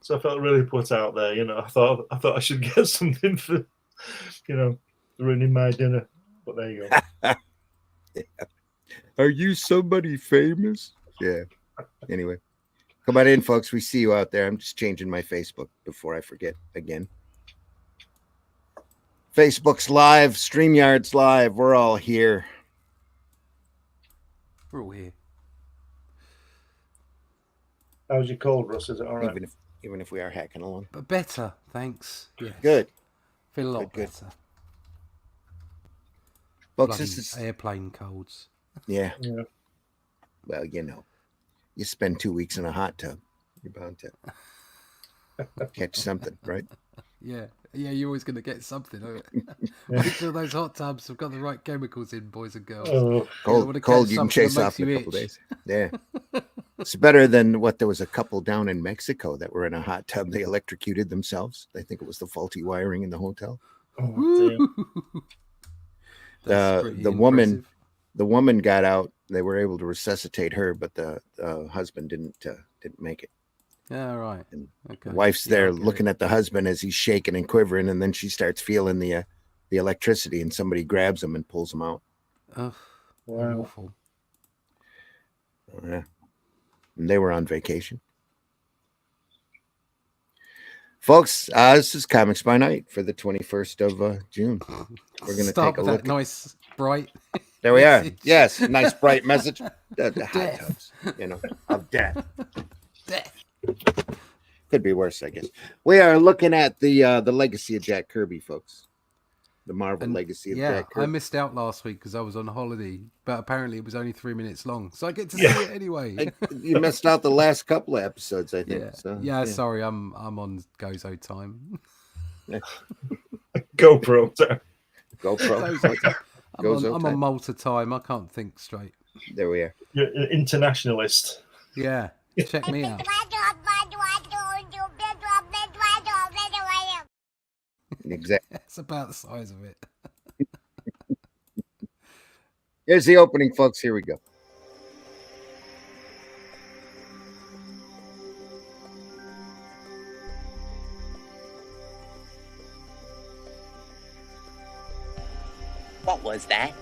So I felt really put out there. I thought I should get something for, ruining my dinner. But there you go. Yeah. Are you somebody famous? Yeah. Anyway, come on in, folks. We see you out there. I'm just changing my Facebook before I forget again. Facebook's live, StreamYard's live. We're all here. We're all here. How's your cold, Russ? Is it all right? Even if we are hacking along. But better, thanks. Yes. Good. Feel a lot Good. better. Folks, Bloody this is airplane colds. Yeah. Yeah. Well, you spend 2 weeks in a hot tub, you're bound to catch something, right? Yeah, you're always going to get something. Make sure those hot tubs have got the right chemicals in, boys and girls. Oh, cold you can chase off in a couple days. Yeah. It's better than what there was a couple down in Mexico that were in a hot tub. They electrocuted themselves. I think it was the faulty wiring in the hotel. oh The woman got out. They were able to resuscitate her, but the husband didn't make it. Yeah, right. And okay. The wife's there looking at the husband as he's shaking and quivering, and then she starts feeling the electricity, and somebody grabs him and pulls him out. Oh, wow. Awful. Yeah. And they were on vacation. Folks, this is Comics by Night for the 21st of June. We're going to take a look. Nice, bright. There we are. Yes, nice, bright message. The hot tubs, of death. Death. Could be worse, I guess. We are looking at the legacy of Jack Kirby, folks. The Marvel legacy of Jack Kirby. I missed out last week because I was on holiday, but apparently it was only 3 minutes long, so I get to see it anyway. You missed out the last couple of episodes, I think. Yeah, so, sorry, I'm on Gozo time. GoPro time. GoPro. I'm on Malta time. I can't think straight. There we are. You're an internationalist. Yeah, check me out. Exactly. It's about the size of it. Here's the opening, folks. Here we go. What was that?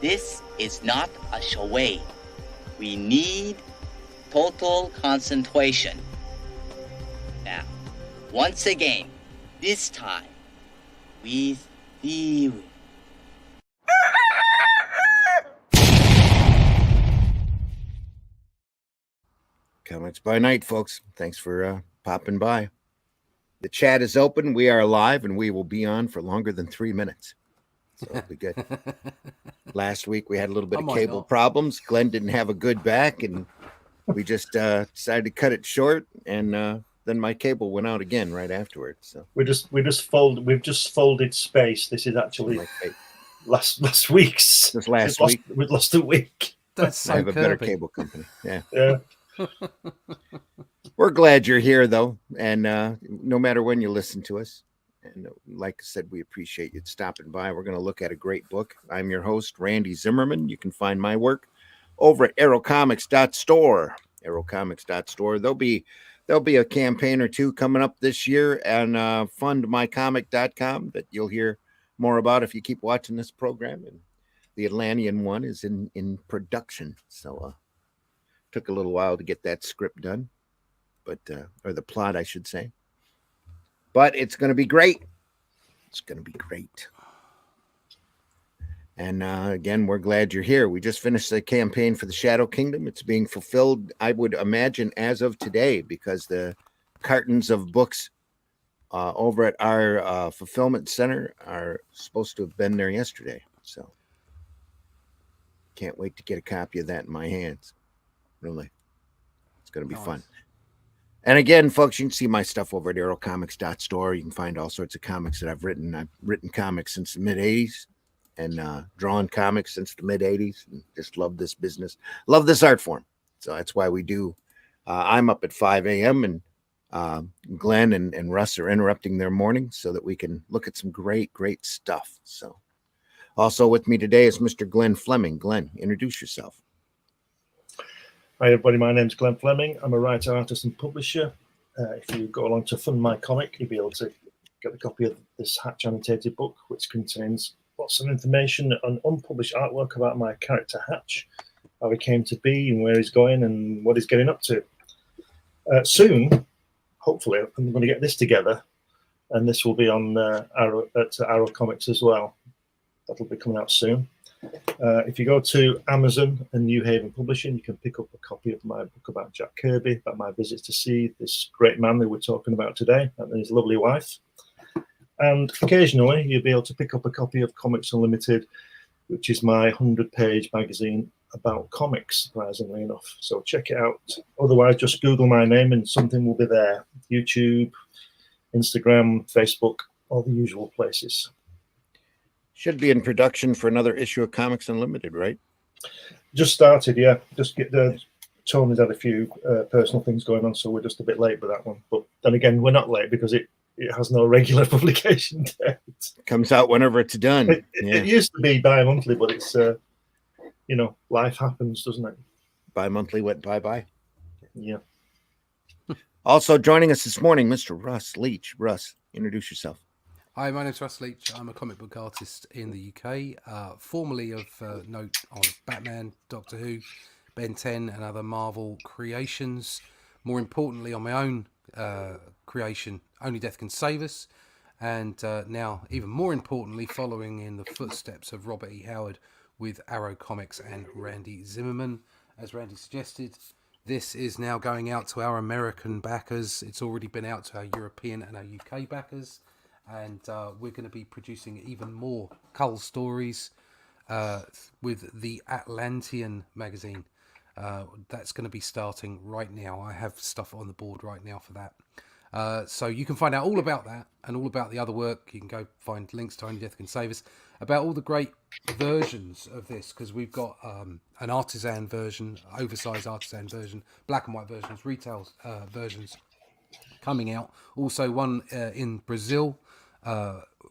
This is not a charade. We need total concentration. Now, once again, this time with theory. Comics by Night, folks. Thanks for popping by. The chat is open. We are live, and we will be on for longer than 3 minutes. So it'll be good. Last week, we had a little bit of cable problems. Glenn didn't have a good back, and we just decided to cut it short, and then my cable went out again right afterwards. So we've just folded space. This is actually last week's. This last week. We lost a week. That's so I have Kirby. a better cable company. Yeah. Yeah. We're glad you're here, though, and no matter when you listen to us, and like I said, we appreciate you stopping by. We're going to look at a great book. I'm your host, Randy Zimmerman. You can find my work over at arrowcomics.store. Arrowcomics.store. There'll be a campaign or two coming up this year, and fundmycomic.com that you'll hear more about if you keep watching this program. And the Atlantean one is in production, so took a little while to get that script done, but or the plot, I should say. But it's going to be great. It's going to be great. And again, we're glad you're here. We just finished the campaign for the Shadow Kingdom. It's being fulfilled, I would imagine, as of today, because the cartons of books over at our fulfillment center are supposed to have been there yesterday. So can't wait to get a copy of that in my hands. Really. It's going to be fun. And again, folks, you can see my stuff over at arrowcomics.store. You can find all sorts of comics that I've written. I've written comics since the mid-'80s and drawn comics since the mid-'80s. And just love this business. Love this art form. So that's why we do. I'm up at 5 a.m. and Glenn and Russ are interrupting their morning so that we can look at some great, great stuff. So also with me today is Mr. Glenn Fleming. Glenn, introduce yourself. Hi, everybody. My name's Glenn Fleming. I'm a writer, artist, and publisher. if you go along to Fund My Comic, you'll be able to get a copy of this Hatch annotated book, which contains lots of information and unpublished artwork about my character Hatch, how he came to be and where he's going and what he's getting up to. Soon, hopefully, I'm going to get this together, and this will be on Arrow Comics as well. That'll be coming out soon. If you go to Amazon and New Haven Publishing, you can pick up a copy of my book about Jack Kirby, about my visits to see this great man that we're talking about today, and his lovely wife. And occasionally, you'll be able to pick up a copy of Comics Unlimited, which is my 100-page magazine about comics, surprisingly enough. So check it out. Otherwise, just Google my name and something will be there. YouTube, Instagram, Facebook, all the usual places. Should be in production for another issue of Comics Unlimited, right? Just started, yeah. Just get the Tony's had a few personal things going on, so we're just a bit late with that one. But then again, we're not late because it has no regular publication date. Comes out whenever it's done. It used to be bi-monthly, but it's life happens, doesn't it? Bi-monthly went bye-bye. Yeah. Also joining us this morning, Mr. Russ Leach. Russ, introduce yourself. Hi, my name's Russ Leach. I'm a comic book artist in the UK, formerly of note on Batman, Doctor Who, Ben 10 and other Marvel creations. More importantly, on my own creation, Only Death Can Save Us. And now, even more importantly, following in the footsteps of Robert E. Howard with Arrow Comics and Randy Zimmerman. As Randy suggested, this is now going out to our American backers. It's already been out to our European and our UK backers. And we're going to be producing even more Cull stories with the Atlantean magazine. That's going to be starting right now. I have stuff on the board right now for that. So you can find out all about that and all about the other work. You can go find links to Only Death Can Save Us, about all the great versions of this, because we've got an artisan version, oversized artisan version, black and white versions, retail versions coming out. Also one in Brazil,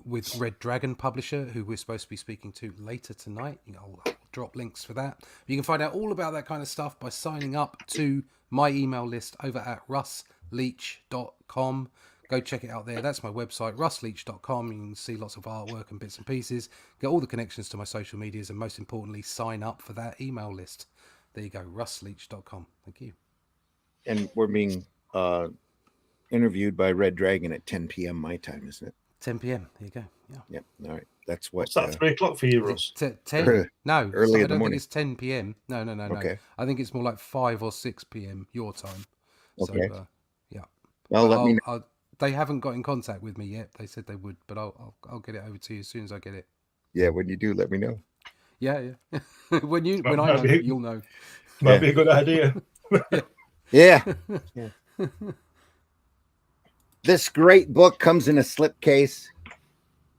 with Red Dragon Publisher, who we're supposed to be speaking to later tonight. I'll drop links for that. You can find out all about that kind of stuff by signing up to my email list over at russleach.com. Go check it out there. That's my website, russleach.com. You can see lots of artwork and bits and pieces. Get all the connections to my social medias, and most importantly, sign up for that email list. There you go, russleach.com. Thank you. And we're being interviewed by Red Dragon at 10 p.m. my time, isn't it? 10 p.m. There you go. Yeah. Yep. All right. That's what. What's that, 3 o'clock for you, Russ? 10? No. Early in I the don't morning. think it's 10 p.m. No. Okay. I think it's more like 5 or 6 p.m. your time. Okay. So, yeah. Well, let me know. They haven't got in contact with me yet. They said they would, but I'll get it over to you as soon as I get it. Yeah, when you do, let me know. Yeah. when I know, you'll know. Might be a good idea. Yeah. This great book comes in a slipcase.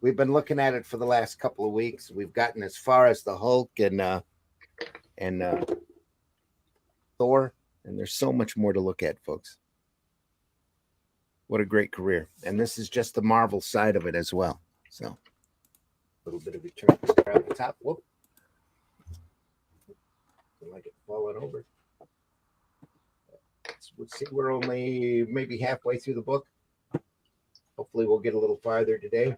We've been looking at it for the last couple of weeks. We've gotten as far as the Hulk and Thor, and there's so much more to look at, folks. What a great career. And this is just the Marvel side of it as well. So, a little bit of a turn around the top. Whoop. Don't like it falling over. We'll see, we're only maybe halfway through the book. Hopefully we'll get a little farther today.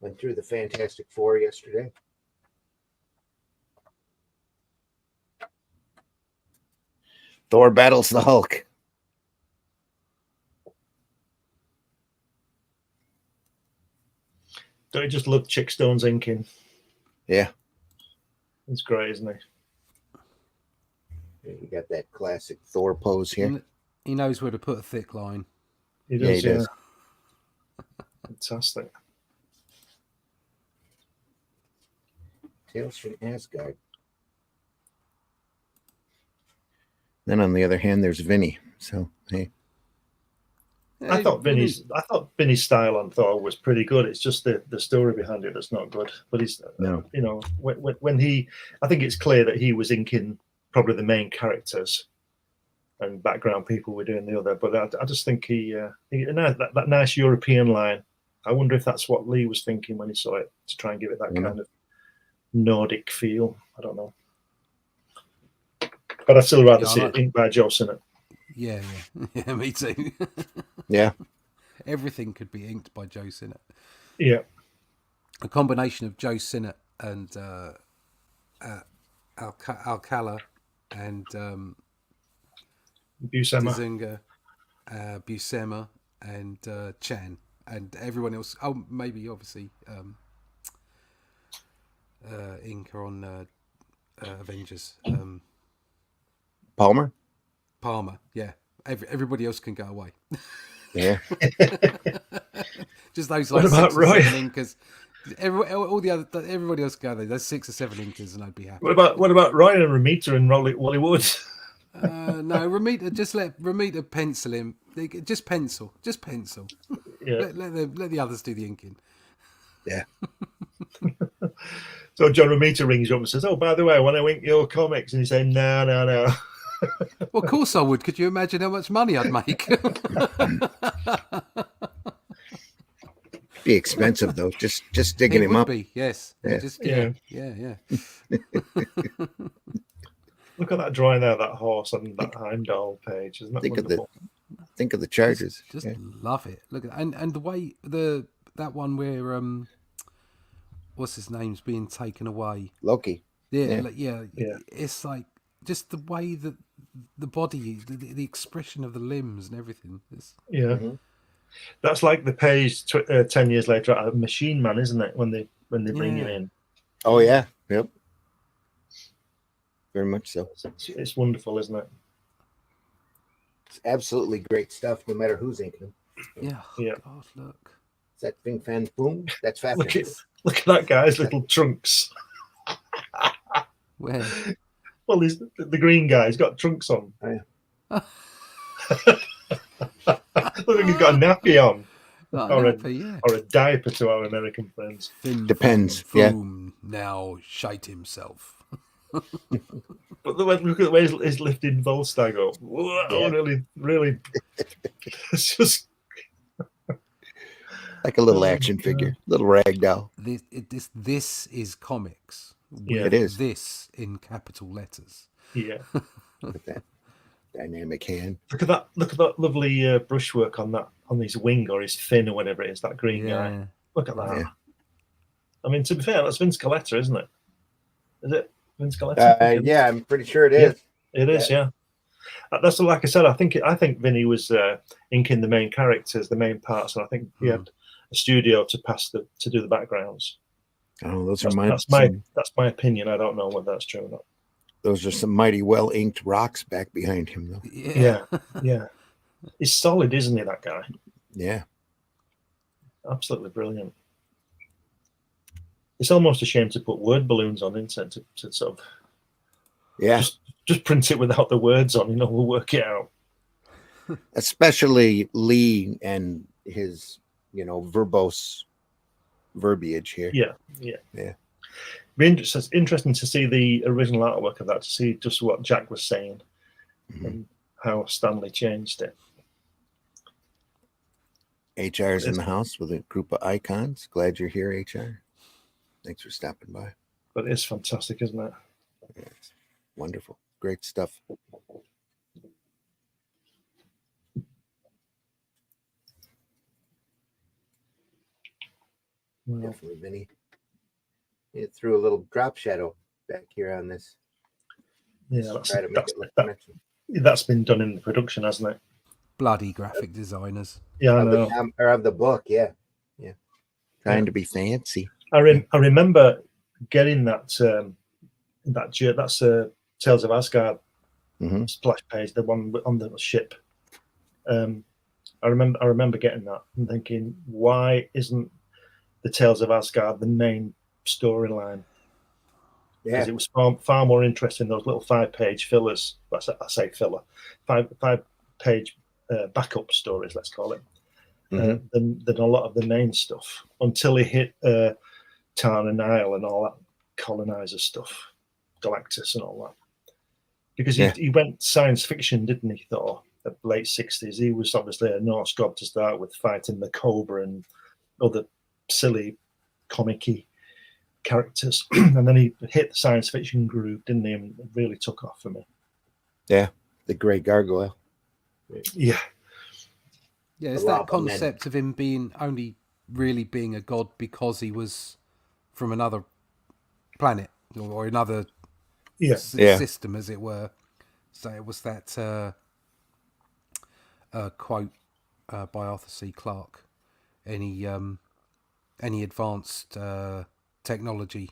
Went through the Fantastic Four yesterday. Thor battles the Hulk. Don't you just love Chick Stone's inking? Yeah. It's great, isn't it? You got that classic Thor pose here. He knows where to put a thick line. He does, he does. Fantastic. Tales from Asgard. Then on the other hand, there's Vinny. So hey. I thought Vinny's style on Thor was pretty good. It's just the story behind it that's not good. But he's when he, I think it's clear that he was inking probably the main characters, and background people were doing the other. But I just think that nice European line. I wonder if that's what Lee was thinking when he saw it, to try and give it that kind of Nordic feel. I don't know. But I'd still rather Yeah, I see like- it inked by Joe Sinnott. Yeah, yeah, me too. Yeah. Everything could be inked by Joe Sinnott. Yeah. A combination of Joe Sinnott and Alcala and Buscema. Dzunga, Buscema and Chan and everyone else. Oh, maybe obviously Inca on Avengers. Palmer. Palmer, yeah. Everybody else can go away. Yeah. Just those What like about 6 or Roy? 7 Incas. Everybody else go there. There's 6 or 7 Incas, and I'd be happy. What about Ryan and Ramita and Wally Wood? No, Ramita. Just let Ramita pencil him. Just pencil. Yeah. Let the others do the inking. Yeah. So John Romita rings you up and says, "Oh, by the way, I want to ink your comics," and you say, "No." Well, of course I would. Could you imagine how much money I'd make? Be expensive though. Just digging It him would up. be, yes. Yeah. Yeah. Look at that drawing there, that horse on that Heimdall page. Isn't that Think wonderful? Think of the Chargers. Just Yeah. love it. Look at and the way that one where what's his name's being taken away. Loki. Yeah. Yeah. Yeah. It's like just the way that the body, the expression of the limbs and everything. Yeah. Mhm. That's like the page 10 years later out of Machine Man, isn't it? When they bring him Yeah. in. Oh yeah. Yep. Very much so. It's wonderful, isn't it? It's absolutely great stuff, no matter who's inking them. Yeah. Yeah. God, look. Is that Bing Fan Boom? That's Look fabulous. at that guy's little trunks. Where? Well, he's the green guy. He's got trunks on. Oh, Look like he's got a nappy on. Oh, Or a- nappy, yeah. Or a diaper to our American friends. Fin Depends, Fum yeah. Fum now shite himself. But look at the way he's lifting Volstagg up. Whoa, Yeah. really. It's just like a little Oh, action God. figure, little rag doll. This is comics. Yeah. with It is. This in capital letters. yeah. With that dynamic hand. Look at that lovely brushwork on his wing or his fin or whatever it is. That green guy. Look at that. Yeah. I mean, to be fair, that's Vince Coletta, isn't it? Is it Vince Coletta? Yeah, I'm pretty sure it Yeah. is. It is, yeah. That's like I said. I think Vinny was inking the main characters, the main parts, and I think he had a studio to do the backgrounds. Oh, those That's, are that's my opinion. I don't know whether that's true or not. those are some mighty well inked rocks back behind him, though. Yeah. He's solid, isn't he? That guy, Yeah. absolutely brilliant. It's almost a shame to put word balloons on, isn't it? To sort of Yeah. just print it without the words on. We'll work it out. Especially Lee and his, verbose verbiage here. Yeah. Be interesting to see the original artwork of that, to see just what Jack was saying Mhm. and how Stanley changed it. HR's in the house with a group of icons. Glad you're here, HR. Thanks for stopping by. But it's fantastic, isn't it? It's wonderful. Great stuff. Well, Definitely, Vinny. It threw a little drop shadow back here on this. yeah, Try to make it look connection. that's been done in the production, hasn't it? Bloody graphic designers. Yeah, I Of know. the book, yeah. Trying to be fancy. I remember getting that's Tales of Asgard Mhm. splash page, the one on the ship. I remember getting that and thinking, why isn't the Tales of Asgard the main storyline? Yeah. Because it was far more interesting, those little 5-page fillers. I say filler, 5-page backup stories, let's call it, Mhm. than a lot of the main stuff, until he hit Tarn and Nile and all that colonizer stuff, Galactus and all that. Because he went science fiction, didn't he, Thor? The late 60s. He was obviously a Norse god to start with, fighting the Cobra and other silly, comic-y characters. And then he hit the science fiction groove, didn't he? And it really took off for me. Yeah, the Grey Gargoyle. Yeah, Yeah, it's The that lava men. concept of him being only really being a god because he was from another planet or another yeah, Yeah. system, as it were. So it was that quote by Arthur C. Clarke: any advanced technology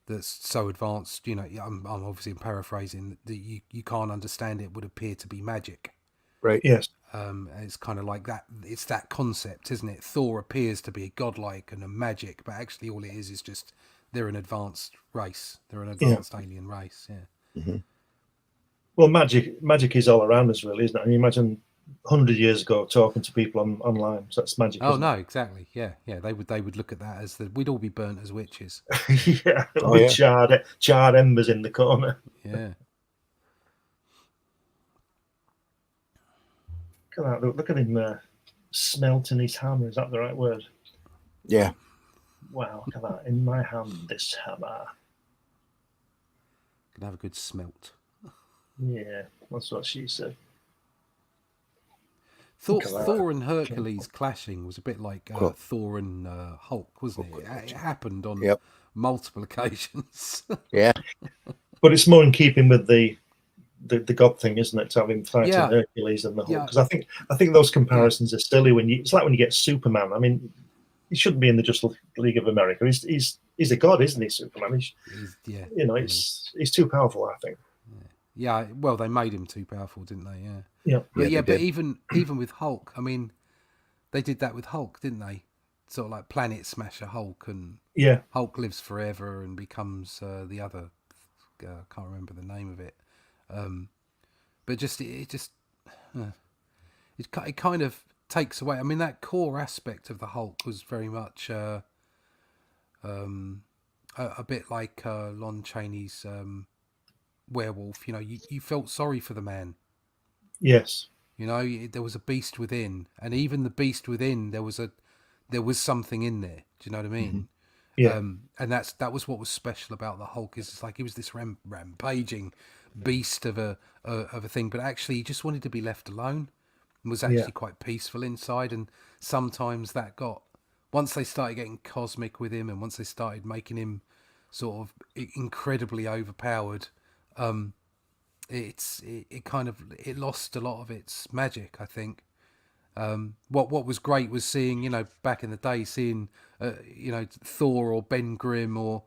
that's so advanced, I'm obviously paraphrasing, that you can't understand it would appear to be magic. Right. yes, It's kind of like that. It's that concept, isn't it? Thor appears to be godlike and a magic, but actually all it is just they're an advanced race. They're an yeah. advanced alien race. Yeah. Mm-hmm. Well, magic is all around us, really, isn't it? I mean, imagine 100 years ago talking to people online. So that's magic. Oh isn't no, exactly. Yeah, yeah. They would look at that as we'd all be burnt as witches. it? Yeah, Oh, with yeah. charred embers in the corner. Yeah. Look at that! Look at him smelting his hammer. Is that the right word? Yeah. Wow! Look at that! In my hand, this hammer. Can have a good smelt. Yeah, that's what she said. Thor and Hercules clashing was a bit like Cool. Thor and Hulk, wasn't it? It happened on Yep. multiple occasions. Yeah. But it's more in keeping with the god thing, isn't it? To have him fighting Yeah. Hercules and the Hulk. Yeah. Because I think those comparisons are silly. It's like when you get Superman. I mean, he shouldn't be in the Just League of America. He's a god, isn't he? Superman. He's too powerful, I think. Yeah, well, they made him too powerful, didn't they? Yeah. Yeah. But Yeah, they but did. even with Hulk, I mean, they did that with Hulk, didn't they? Sort of like Planet Smasher Hulk, and Yeah. Hulk lives forever and becomes the other. Can't remember the name of it. But it kind of takes away. I mean, that core aspect of the Hulk was very much a bit like Lon Chaney's werewolf. You felt sorry for the man. Yes. There was a beast within, and even the beast within, there was something in there. Do you know what I mean? Mm-hmm. Yeah. And that was what was special about the Hulk. Is it's like he was this rampaging beast of a thing, but actually he just wanted to be left alone, and was actually quite peaceful inside. And sometimes that once they started getting cosmic with him, and once they started making him sort of incredibly overpowered, it lost a lot of its magic, I think. What was great was seeing, back in the day, seeing Thor or Ben Grimm or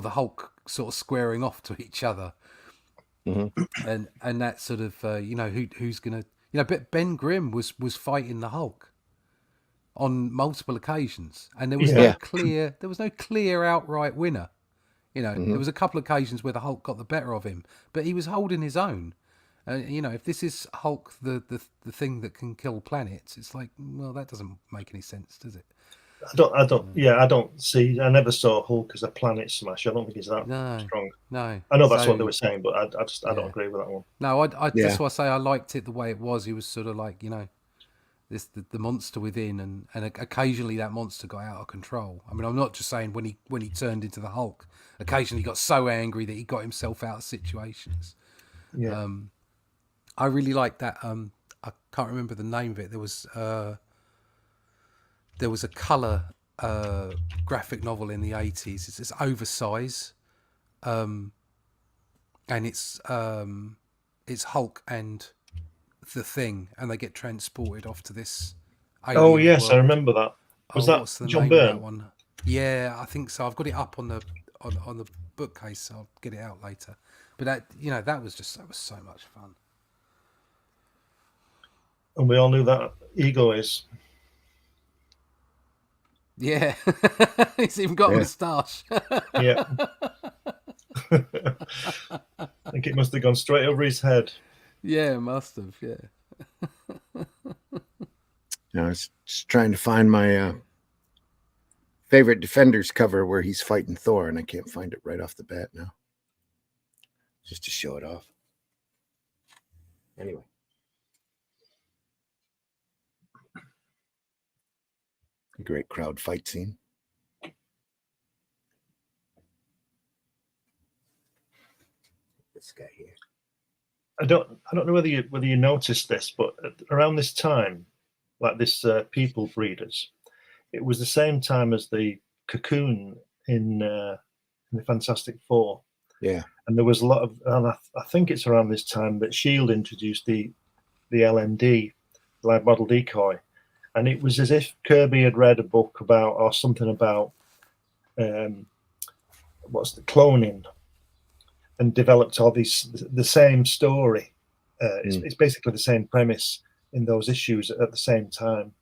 the Hulk sort of squaring off to each other. Mm-hmm. And that sort of who's gonna, but Ben Grimm was fighting the Hulk on multiple occasions, and there was no clear outright winner. There was a couple of occasions where the Hulk got the better of him, but he was holding his own. If this is Hulk, the thing that can kill planets, it's like, well, that doesn't make any sense, does it? I don't see. I never saw Hulk as a planet smasher. I don't think he's that strong. No, I know that's what they were saying, but I don't agree with that one. No, that's why I say I liked it the way it was. He was sort of like, the monster within, and occasionally that monster got out of control. I mean, I'm not just saying when he turned into the Hulk. Occasionally he got so angry that he got himself out of situations. Yeah. I really like that. I can't remember the name of it. There was a colour graphic novel in the 80s. It's Oversize, and it's Hulk and the Thing, and they get transported off to this alien Oh yes, world. I remember that. Was that what's the John name Byrne? of that one? Yeah, I think so. I've got it up on the bookcase, so I'll get it out later. But that was so much fun. And we all knew that Ego is. Yeah, he's even got a moustache. Yeah. I think it must have gone straight over his head. Yeah, it must have. Yeah. I was just trying to find my favorite Defenders cover where he's fighting Thor, and I can't find it right off the bat now. Just to show it off. Anyway. A great crowd fight scene. This guy here. I don't know whether you noticed this, but around this time, like this people breeders, it was the same time as the Cocoon in the Fantastic Four. Yeah. And there was a lot of, and I think it's around this time that Shield introduced the LMD, live model decoy, and it was as if Kirby had read a book about or something about what's the cloning, and developed all these the same story. It's basically the same premise in those issues at the same time.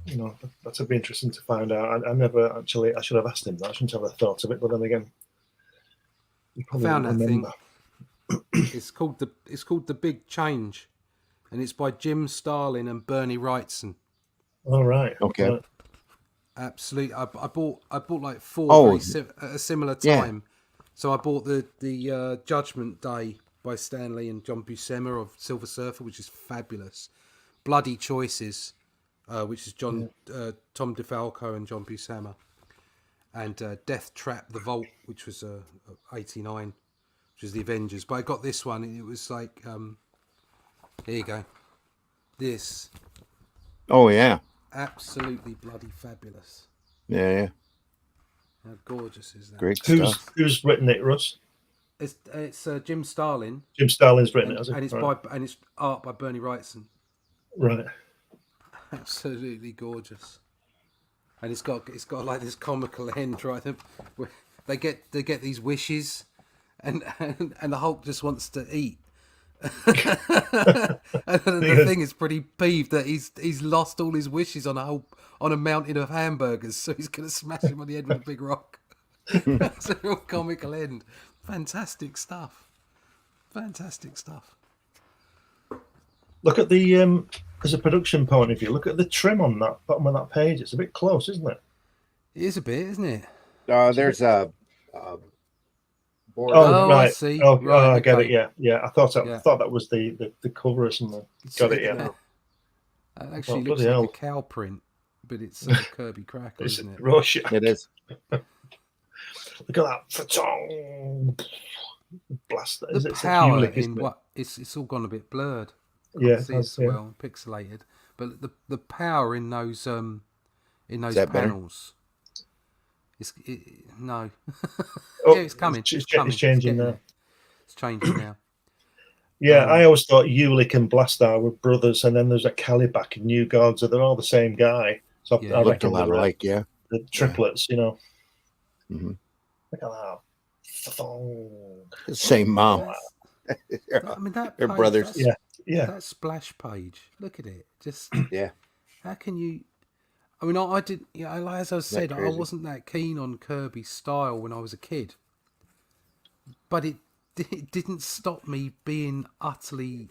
You know, that would be interesting to find out. I never actually. I should have asked him that. I shouldn't have thought of it, but then again, you I probably found that remember. thing. It's called the Big Change, and it's by Jim Starlin and Bernie Wrightson. All right. Okay. Right. Absolutely. I bought like four Oh, at a similar yeah. time. So I bought the Judgment Day by Stan Lee and John Buscema of Silver Surfer, which is fabulous. Bloody Choices, which is Tom DeFalco and John Buscema, and Death Trap: The Vault, which was 89, which was the Avengers. But I got this one, and it was like, here you go. This. Oh yeah. Absolutely bloody fabulous. Yeah. How gorgeous is that? Great stuff. Who's written it, Russ? It's Jim Starlin. Jim Starlin's written it, has he? And it's Right. and it's art by Bernie Wrightson. Right. Absolutely gorgeous. And it's got like this comical end, right? Where they get these wishes, and the Hulk just wants to eat. And the thing is pretty peeved that he's lost all his wishes on a mountain of hamburgers, so he's gonna smash him on the head with a big rock. That's a real comical end. Fantastic stuff. Look at the as a production point of view. Look at the trim on that bottom of that page. It's a bit close, isn't it? It is a bit, isn't it? There's a. Board. Oh, right. I see. Oh, Right, I get okay. it. Yeah. I thought Yeah. that was the cover or something. Got it. Yeah. That actually Oh, looks bloody like hell. a cow print, but it's Kirby Crackle, It's isn't it? Rorschach. It is. Look at that. Pha-tong. Blast. The It's power Ulick, isn't in it? what it's all gone a bit blurred. Yeah, See, that's- it's yeah. well pixelated, but the power in those Is that better? panels. No. Oh, Yeah, it's coming. It's coming. changing getting now. there. It's changing now. Yeah, I always thought Ulick and Blastar were brothers, and then there's a Calibac and New Gods, and they're all the same guy. So Yeah. I Looked a reckon lot they're alike. Yeah. the triplets, you know. Mhm. Look at that. Pha-tong. Same mom. I mean, that They're page, brothers. that's- Yeah. That splash page. Look at it. Just Yeah. how can you? I mean, I did. Yeah, as I said, I crazy? wasn't that keen on Kirby's style when I was a kid, but it didn't stop me being utterly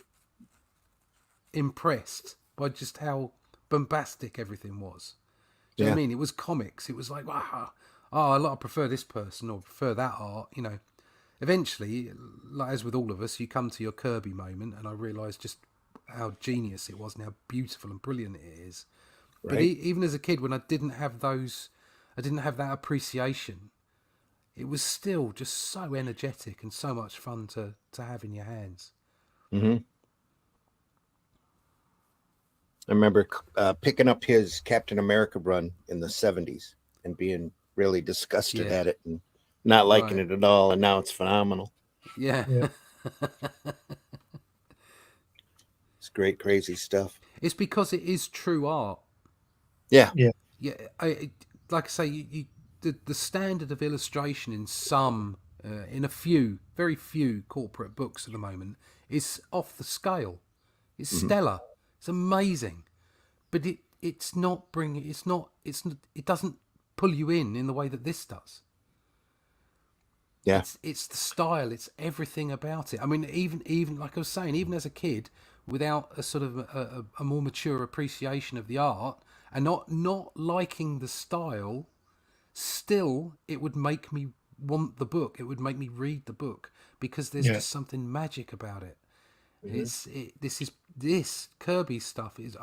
impressed by just how bombastic everything was. Do you know what I mean? It was comics. It was like, wow, I prefer this person or prefer that art. You know, eventually, like as with all of us, you come to your Kirby moment, and I realised just how genius it was and how beautiful and brilliant it is. Right. But even as a kid, when I didn't have that appreciation, it was still just so energetic and so much fun to have in your hands. Mm-hmm. I remember picking up his Captain America run in the 70s and being really disgusted Yeah. at it and not liking Right. it at all. And now it's phenomenal. Yeah. Yeah. It's great, crazy stuff. It's because it is true art. Yeah. Yeah. Yeah, like I say, the standard of illustration in in a few, very few corporate books at the moment is off the scale. It's stellar. It's amazing, but it doesn't pull you in the way that this does. Yeah. It's the style. It's everything about it. I mean, even like I was saying, even as a kid, without a sort of a more mature appreciation of the art and not liking the style, still it would make me want the book. It would make me read the book because there's just something magic about it. This Kirby stuff is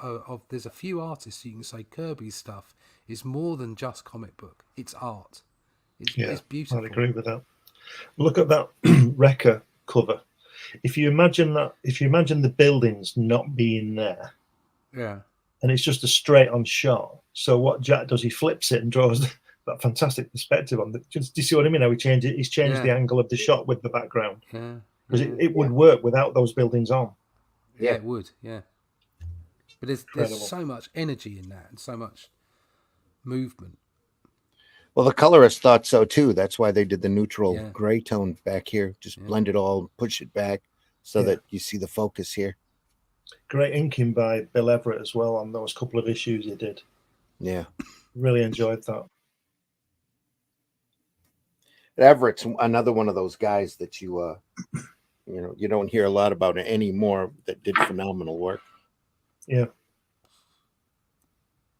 there's a few artists you can say Kirby's stuff is more than just comic book. It's art. It's beautiful. I'd agree with that. Look at that Wrecker cover. if you imagine the buildings not being there, Yeah. and it's just a straight on shot. So what Jack does, he flips it and draws that fantastic perspective on. Do you see what I mean? How he's changed the angle of the shot with the background, Yeah. because it would work without those buildings on. Yeah, it would. Yeah. But there's Incredible. so much energy in that and so much movement. Well, the colorist thought so too. That's why they did the neutral Yeah. gray tone back here. Just blend it all, push it back so that you see the focus here. Great inking by Bill Everett as well on those couple of issues he did. Yeah. Really enjoyed that. Everett's another one of those guys that you don't hear a lot about anymore that did phenomenal work. Yeah.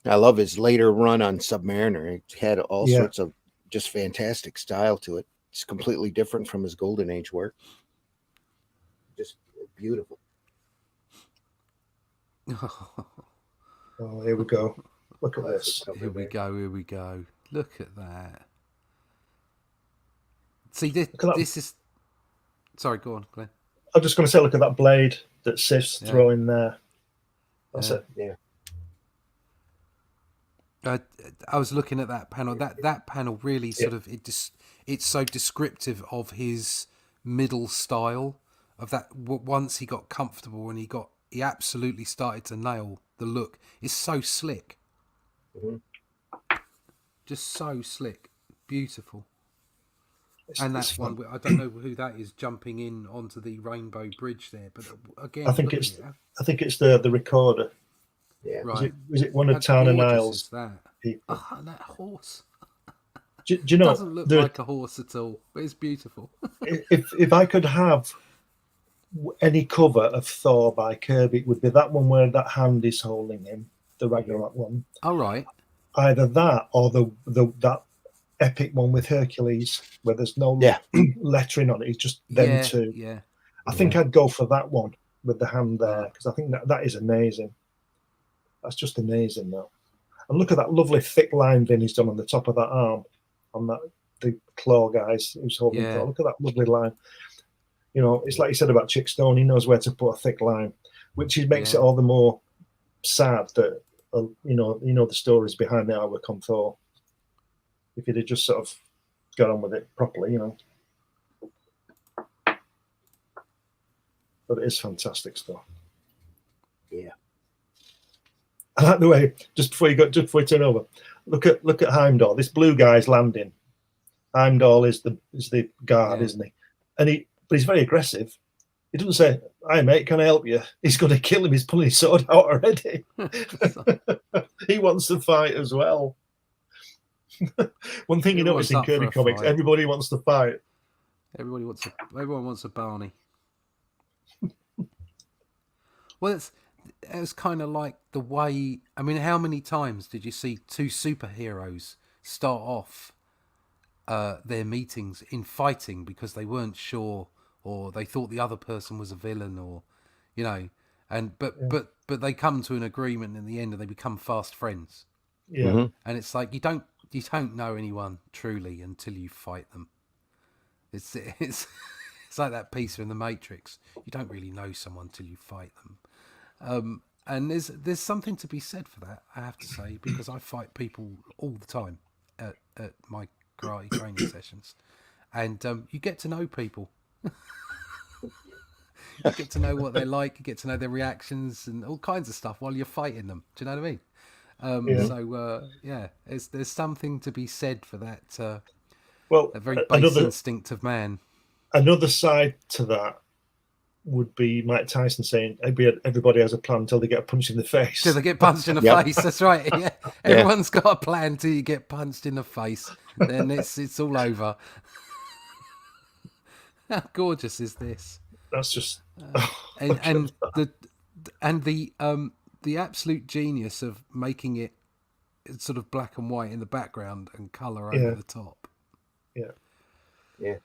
I love his later run on Submariner. It had all sorts of just fantastic style to it. It's completely different from his Golden Age work. Just beautiful. Oh, here we go. Look at this. Here we go. Look at that. See, this is... Sorry, go on, Glenn. I'm just going to say, look at that blade that Sif's throwing there. That's it. Yeah. I was looking at that panel. That panel really sort of it's so descriptive of his middle style. Of that, once he got comfortable and he absolutely started to nail the look. It's so slick, just so slick, beautiful. And that's one. I don't know who that is jumping in onto the Rainbow Bridge there, but again, I think it's the recorder. Yeah, right. Was it one of Tana Niles' people? Oh, that horse. Do you know? It doesn't look like a horse at all, but it's beautiful. if I could have any cover of Thor by Kirby, it would be that one where that hand is holding him, the Ragnarok one. All right. Either that or that epic one with Hercules, where there's no lettering on it. It's just them two. Yeah. I think I'd go for that one with the hand there, because I think that is amazing. That's just amazing, though. And look at that lovely thick line Vinny's done on the top of that arm, on the claw guys who's holding Thor. Look at that lovely line. You know, it's like you said about Chick Stone. He knows where to put a thick line, which makes it all the more sad that the stories behind the artwork on Thor. If he'd have just sort of got on with it properly, But it is fantastic stuff. Yeah. I like the way, just before you turn over, look at Heimdall. This blue guy's landing. Heimdall is the guard, isn't he? But he's very aggressive. He doesn't say, "Hi mate, can I help you?" He's going to kill him. He's pulling his sword out already. He wants to fight as well. One thing you notice in Kirby comics, everybody wants to fight. Everyone wants a Barney. Well, it was kind of like the way. I mean, how many times did you see two superheroes start off their meetings in fighting because they weren't sure, or they thought the other person was a villain, or but they come to an agreement in the end and they become fast friends. Yeah. Mm-hmm. And it's like you don't know anyone truly until you fight them. It's like that piece in the Matrix. You don't really know someone till you fight them. And there's something to be said for that, I have to say, because I fight people all the time at my karate training sessions, and you get to know people. You get to know what they're like. You get to know their reactions and all kinds of stuff while you're fighting them. Do you know what I mean? So there's something to be said for that. That very base instinct of man. Another side to that would be Mike Tyson saying everybody has a plan until they get punched in the face. Till they get punched in the face. That's right. Yeah, everyone's got a plan until you get punched in the face. Then it's all over. How gorgeous is this? That's just and the absolute genius of making it sort of black and white in the background and colour over the top. Yeah. Yeah.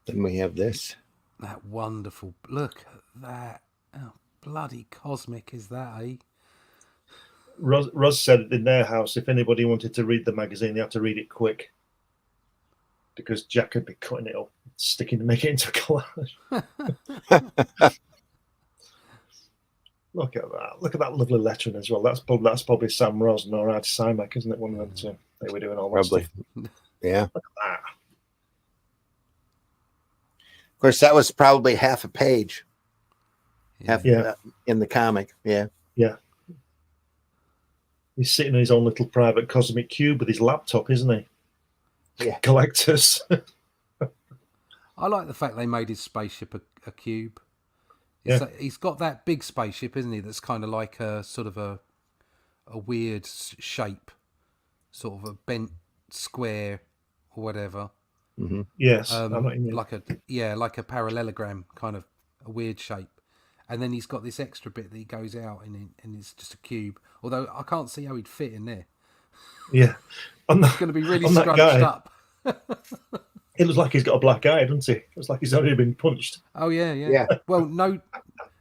Then we have this. That wonderful look at that. How bloody cosmic is that, eh? Roz said in their house, if anybody wanted to read the magazine, they had to read it quick. because Jack would be cutting it up, sticking to make it into a collage. Look at that! Look at that lovely lettering as well. That's probably Sam Rosen or Art Simak, isn't it? One of them two. They were doing all that Probably. stuff. Yeah. Look at that. Of course, that was probably half a page. Half Yeah. In the comic. Yeah. Yeah. He's sitting in his own little private cosmic cube with his laptop, isn't he? Yeah. Galactus. I like the fact they made his spaceship a cube. Yeah. He's got that big spaceship, isn't he? That's kind of like a sort of a weird shape, sort of a bent square or whatever. Mm-hmm. Yes. I know what you mean. like a parallelogram, kind of a weird shape. And then he's got this extra bit that he goes out and it's just a cube. Although I can't see how he'd fit in there. Yeah. It's going to be really on that scrunched guy. up. It looks like he's got a black eye, doesn't he? It looks like he's already been punched. Oh yeah. Yeah. Well, no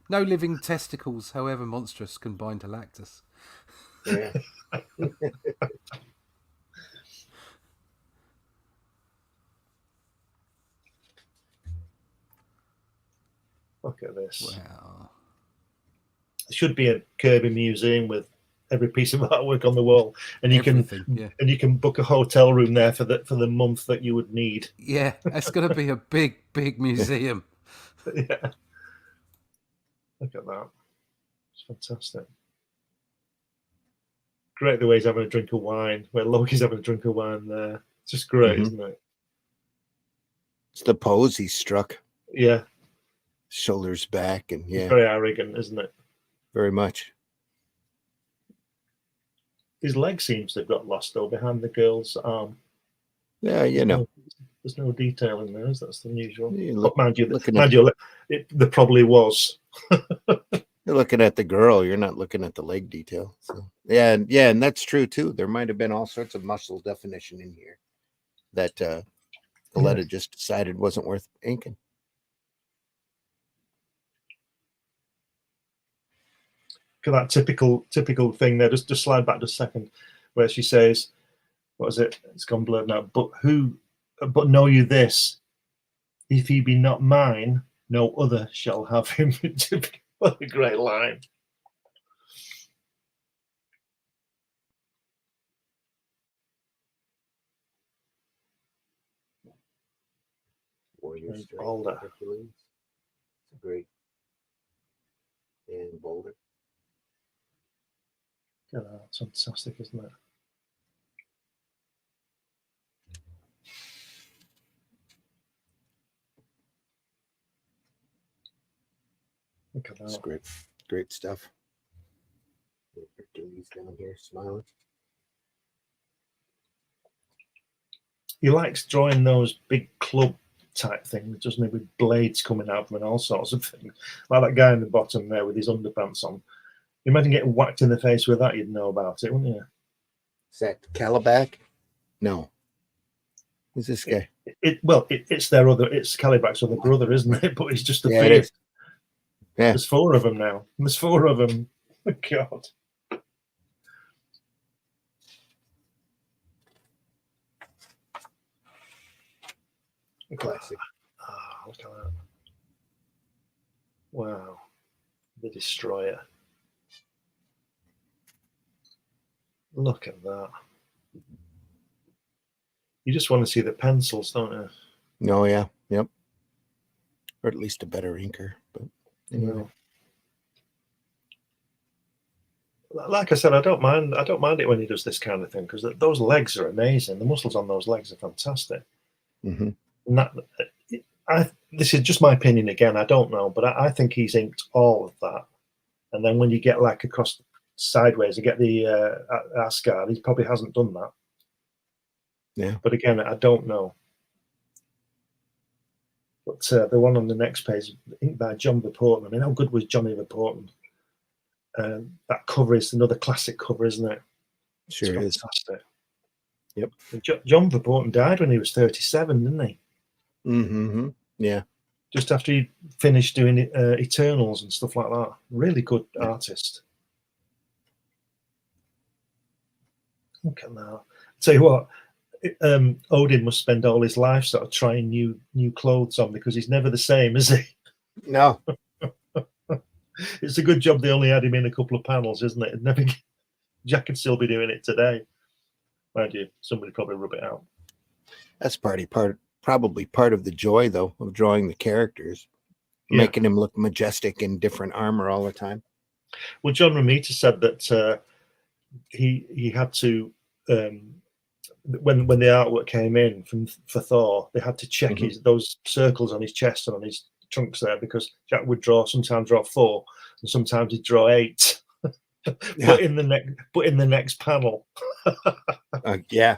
living testicles, however monstrous, can bind to lactus. Yeah. Look at this. Wow. There should be a Kirby museum with every piece of artwork on the wall, and you can book a hotel room there for the month that you would need. Yeah, it's going to be a big museum. Yeah. Look at that. It's fantastic. Great the way he's having a drink of wine, where Loki's having a drink of wine there. It's just great, isn't it? It's the pose he struck. Yeah. Shoulders back and It's very arrogant, isn't it? very much. His leg seems to have got lost though behind the girl's arm. Yeah, There's no detail in there. That's unusual. You Mind you, there probably was. You're looking at the girl. You're not looking at the leg detail. So and that's true too. There might have been all sorts of muscle definition in here that Valletta just decided wasn't worth inking. Look at that typical thing there. Just slide back just a second, where she says, "What is it? It's gone blurred now." But know you this: if he be not mine, no other shall have him. What a great line! Warrior Strength, Boulder. Hercules. It's a great. And Boulder. Yeah, that's fantastic, isn't it? Look at It's that. great stuff. Hercules down here smiling. He likes drawing those big club type things, doesn't he, with blades coming out from and all sorts of things. Like that guy in the bottom there with his underpants on. You imagine getting whacked in the face with that, you'd know about it, wouldn't you? Is that Calabac? No. Who's this guy? It's Calibac's other brother, isn't it? But he's just a Yeah, it beard. is. Yeah. There's 4 of them now. There's 4 of them. Oh, God. Classic. Look at that. Wow. The Destroyer. Look at that. You just want to see the pencils, don't you? No, yeah. Yep. Or at least a better inker. But anyway. Like I said, I don't mind it when he does this kind of thing, because those legs are amazing. The muscles on those legs are fantastic. Mm-hmm. And this is just my opinion again. I don't know, but I think he's inked all of that. And then when you get like across sideways and get the Asgard, he probably hasn't done that. Yeah. But again, I don't know. But the one on the next page, inked by John Verporten. I mean, how good was Johnny Verporten? That cover is another classic cover, isn't it? Sure it's is. fantastic. Yep. John Verporten died when he was 37, didn't he? Mm-hmm. Yeah. Just after he finished doing Eternals and stuff like that. Really good artist. Look at that. Tell you what, Odin must spend all his life sort of trying new clothes on, because he's never the same, is he? No. It's a good job they only had him in a couple of panels, isn't it? Never. Jack could still be doing it today. Mind you, somebody probably rub it out. That's probably part of the joy, though, of drawing the characters, Yeah. making him look majestic in different armor all the time. Well, John Romita said that he had to, when the artwork came in for Thor, they had to check those circles on his chest and on his trunks there, because Jack would sometimes draw 4, and sometimes he'd draw 8. Yeah. But in the next panel. Yeah.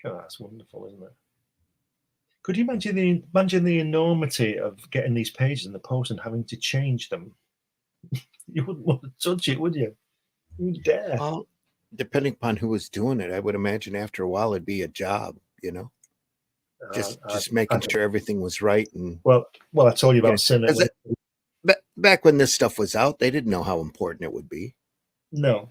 God, that's wonderful, isn't it? Could you imagine the enormity of getting these pages in the post and having to change them? You wouldn't want to touch it, would you? You wouldn't dare. Well, depending upon who was doing it, I would imagine after a while it'd be a job, just making sure everything was right. And well, I told you about Sinner. Back when this stuff was out, they didn't know how important it would be. No.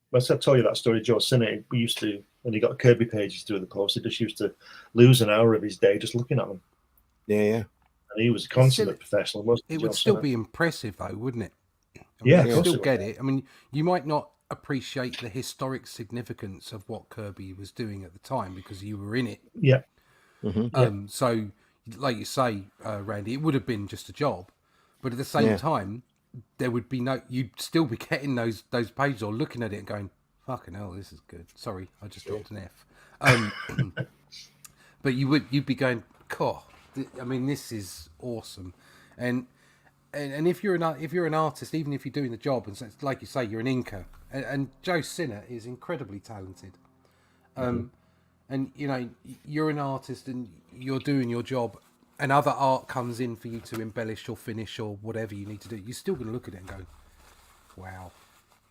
But I told you that story, Joe Sinner. We used to, when he got Kirby pages through the post, he just used to lose an hour of his day just looking at them. Yeah. And he was a consummate professional, wasn't he? It would still be impressive, though, wouldn't it? Yeah, you still get it. I mean, you might not appreciate the historic significance of what Kirby was doing at the time because you were in it. Yeah. So, like you say, Randy, it would have been just a job, but at the same time, there would be you'd still be getting those pages or looking at it and going, "Fucking hell, this is good." Sorry, I just dropped an F. But you'd be going, "God, I mean, this is awesome," and if you're an artist, even if you're doing the job, and so it's like you say, you're an inker, and Joe Sinner is incredibly talented, and you're an artist and you're doing your job, and other art comes in for you to embellish or finish or whatever you need to do. You're still going to look at it and go, "Wow,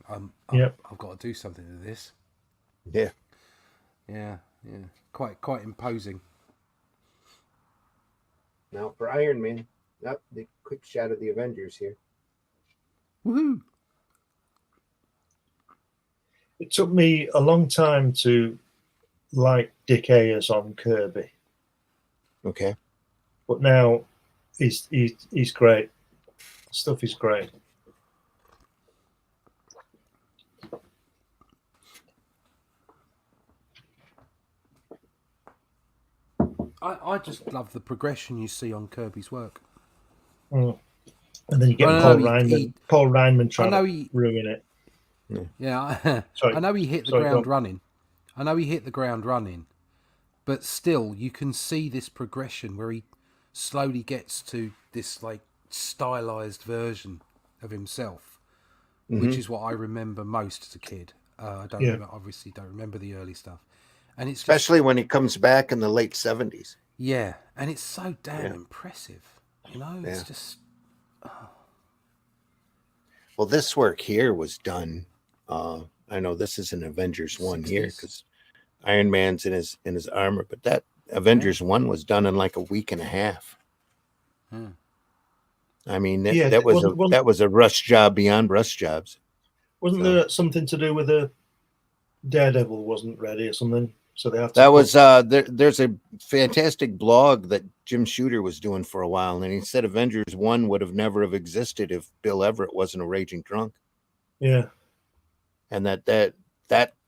I've got to do something to this." Yeah, quite imposing. Now for Iron Man, the quick shot of the Avengers here. Woohoo! It took me a long time to like Dick Ayers on Kirby. Okay. But now he's great. Stuff is great. I just love the progression you see on Kirby's work. And then you get Paul Reinman trying to ruin it. Yeah, I know he hit the ground running. But still, you can see this progression where he slowly gets to this like stylized version of himself, which is what I remember most as a kid. I obviously don't remember the early stuff, and it's especially when he comes back in the late 70s. Yeah, and it's so damn impressive. It's just. Oh. Well, this work here was done. I know this is an Avengers 1 here because Iron Man's in his armor, but that Avengers 1 was done in like a week and a half. I mean, that was a rush job beyond rush jobs. Wasn't there something to do with the Daredevil wasn't ready or something? So they have to. That was there's a fantastic blog that Jim Shooter was doing for a while, and he said Avengers 1 would have never have existed if Bill Everett wasn't a raging drunk. Yeah. And that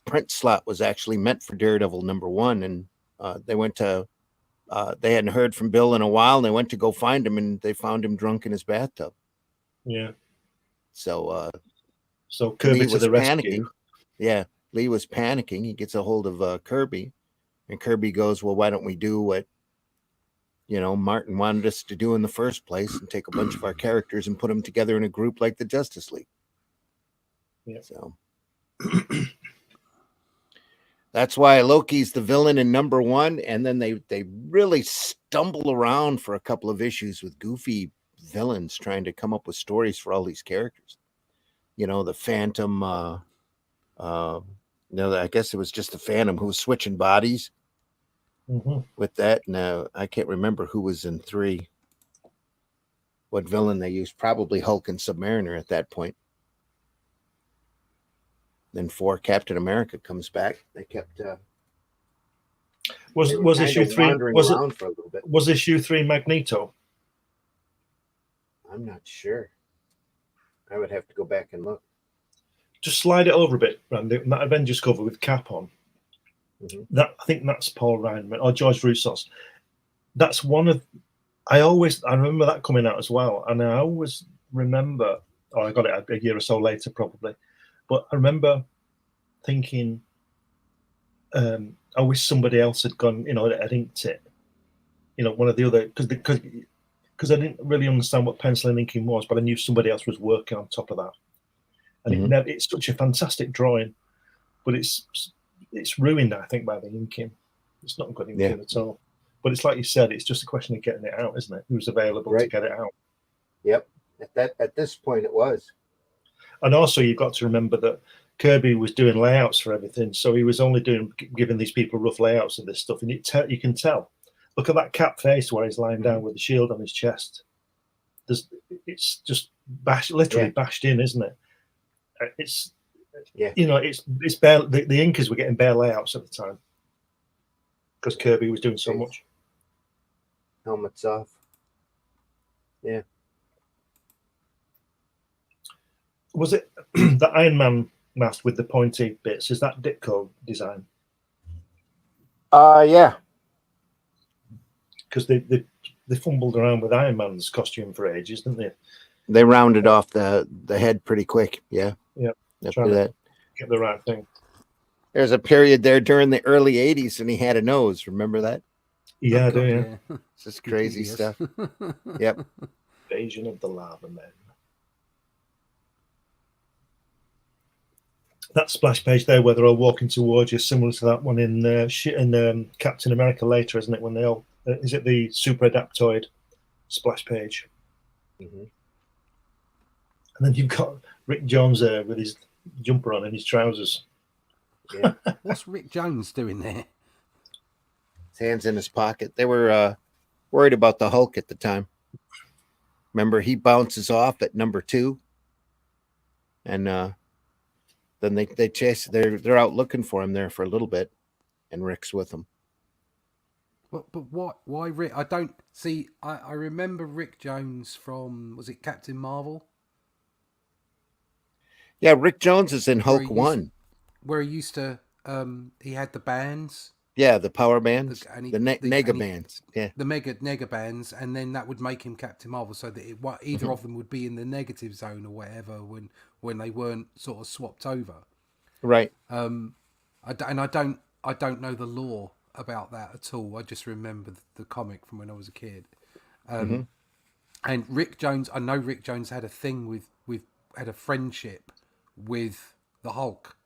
print slot was actually meant for Daredevil #1, and they went to they hadn't heard from Bill in a while, and they went to go find him, and they found him drunk in his bathtub. Yeah. So Kirby to the rescue. Panicking. Yeah, Lee was panicking. He gets a hold of Kirby, and Kirby goes, "Well, why don't we do what Martin wanted us to do in the first place, and take a bunch of our characters and put them together in a group like the Justice League?" Yeah. So that's why Loki's the villain in #1, and then they really stumble around for a couple of issues with goofy villains trying to come up with stories for all these characters. The Phantom. I guess it was just the Phantom who was switching bodies with that. Now I can't remember who was in 3. What villain they used? Probably Hulk and Submariner at that point. then 4, Captain America comes back. They kept Was they were was kind issue of 3? wandering Was it around for a little bit. was issue 3 Magneto? I'm not sure. I would have to go back and look. Just slide it over a bit, Randy. That Avengers cover with Cap on. Mhm. That I think that's Paul Ryan or George Russos. That's one of. I remember that coming out as well, and I always remember. Oh, I got it a year or so later, probably, but I remember thinking, I wish somebody else had gone. Had inked it. One of the other because I didn't really understand what pencil and inking was, but I knew somebody else was working on top of that. And it's such a fantastic drawing, but it's ruined, I think, by the inking. It's not good inking at all. But it's like you said, it's just a question of getting it out, isn't it? Who's available to get it out? Yep. At this point, it was. And also, you've got to remember that Kirby was doing layouts for everything, so he was only giving these people rough layouts of this stuff, and you can tell. Look at that Cap face where he's lying down with the shield on his chest. It's just literally bashed in, isn't it? It's it's bare. The inkers were getting bare layouts at the time because Kirby was doing so much. Helmets off. Yeah. Was it the Iron Man mask with the pointy bits? Is that Ditko design? Yeah. Because they fumbled around with Iron Man's costume for ages, didn't they? They rounded off the head pretty quick. Yeah. Yeah. After that, get the right thing. There's a period there during the early 80s and he had a nose. Remember that? Yeah, I do. Yeah. It's just crazy stuff. Yep. Invasion of the Lava Men. That splash page there, where they're all walking towards you, similar to that one in Captain America later, isn't it? When they all is it the Super Adaptoid splash page? Mm-hmm. And then you've got Rick Jones there with his jumper on and his trousers. Yeah. What's Rick Jones doing there? His hands in his pocket. They were worried about the Hulk at the time. Remember, he bounces off at number 2, and then they chase. They're out looking for him there for a little bit, and Rick's with them. But what? Why Rick? I don't see. I remember Rick Jones from, was it Captain Marvel? Yeah, Rick Jones is in Hulk 1. Where he used to, he had the bands. Yeah, the power bands, the mega bands. Yeah, the mega bands, and then that would make him Captain Marvel, so that either of them would be in the negative zone or whatever when they weren't sort of swapped over. Right. I don't know the lore about that at all. I just remember the comic from when I was a kid. And Rick Jones, I know Rick Jones had a thing had a friendship with the Hulk.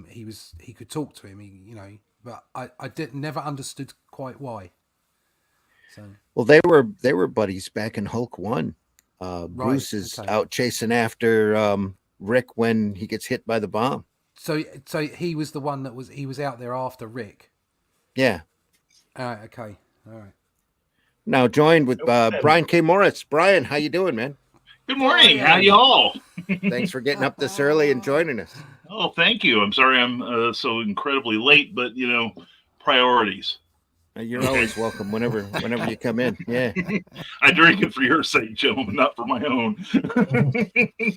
He could talk to him, but I never understood quite why. So well, they were buddies back in Hulk 1. Bruce is out chasing after Rick when he gets hit by the bomb. So he was the one he was out there after Rick. Yeah. Okay. All right. Now joined with Brian K. Moritz. Brian, how you doing, man? Good morning. How you all? Thanks for getting up this early and joining us. Oh, thank you. I'm sorry I'm so incredibly late, but priorities. You're always welcome whenever you come in. Yeah. I drink it for your sake, gentlemen, not for my own.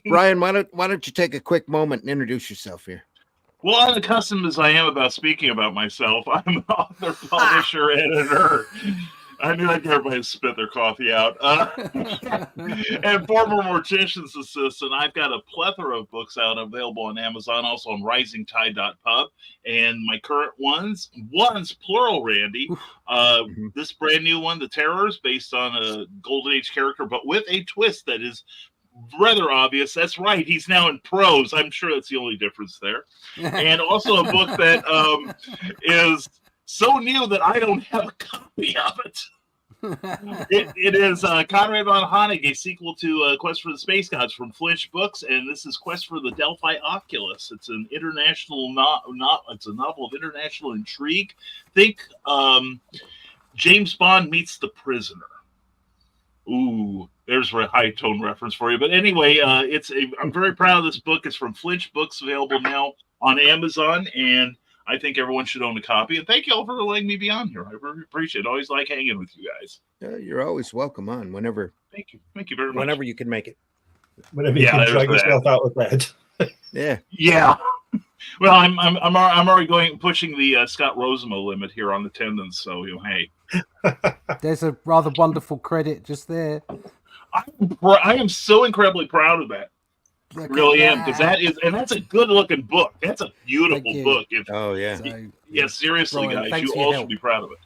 Brian, why don't you take a quick moment and introduce yourself here? Well, unaccustomed as I am about speaking about myself, I'm an author, publisher, editor. I knew I'd get everybody to spit their coffee out. And former mortician's assistant. I've got a plethora of books out available on Amazon, also on risingtide.pub. And my current one's plural, Randy. This brand new one, The Terrors, based on a Golden Age character, but with a twist that is rather obvious. That's right. He's now in prose. I'm sure that's the only difference there. And also a book that is so new that I don't have a copy of it. It is Conrad von Honig, a sequel to Quest for the Space Gods from Flinch Books, and this is Quest for the Delphi Oculus. It's an international it's a novel of international intrigue. Think James Bond meets The Prisoner. Ooh, there's a high tone reference for you. But anyway, I'm very proud of this book. It's from Flinch Books, available now on Amazon, and I think everyone should own a copy. And thank you all for letting me be on here. I really appreciate it. Always like hanging with you guys. You're always welcome on whenever. Thank you very much. Whenever you can make it. Whenever you can drag yourself out of bed. Yeah. Yeah. Well, I'm already pushing the Scott Rosemo limit here on attendance. So hey. There's a rather wonderful credit just there. I am so incredibly proud of that. Really am, because that's a good looking book. That's a beautiful book. Oh yeah. Yeah, seriously, Brian, guys, you all should be proud of it.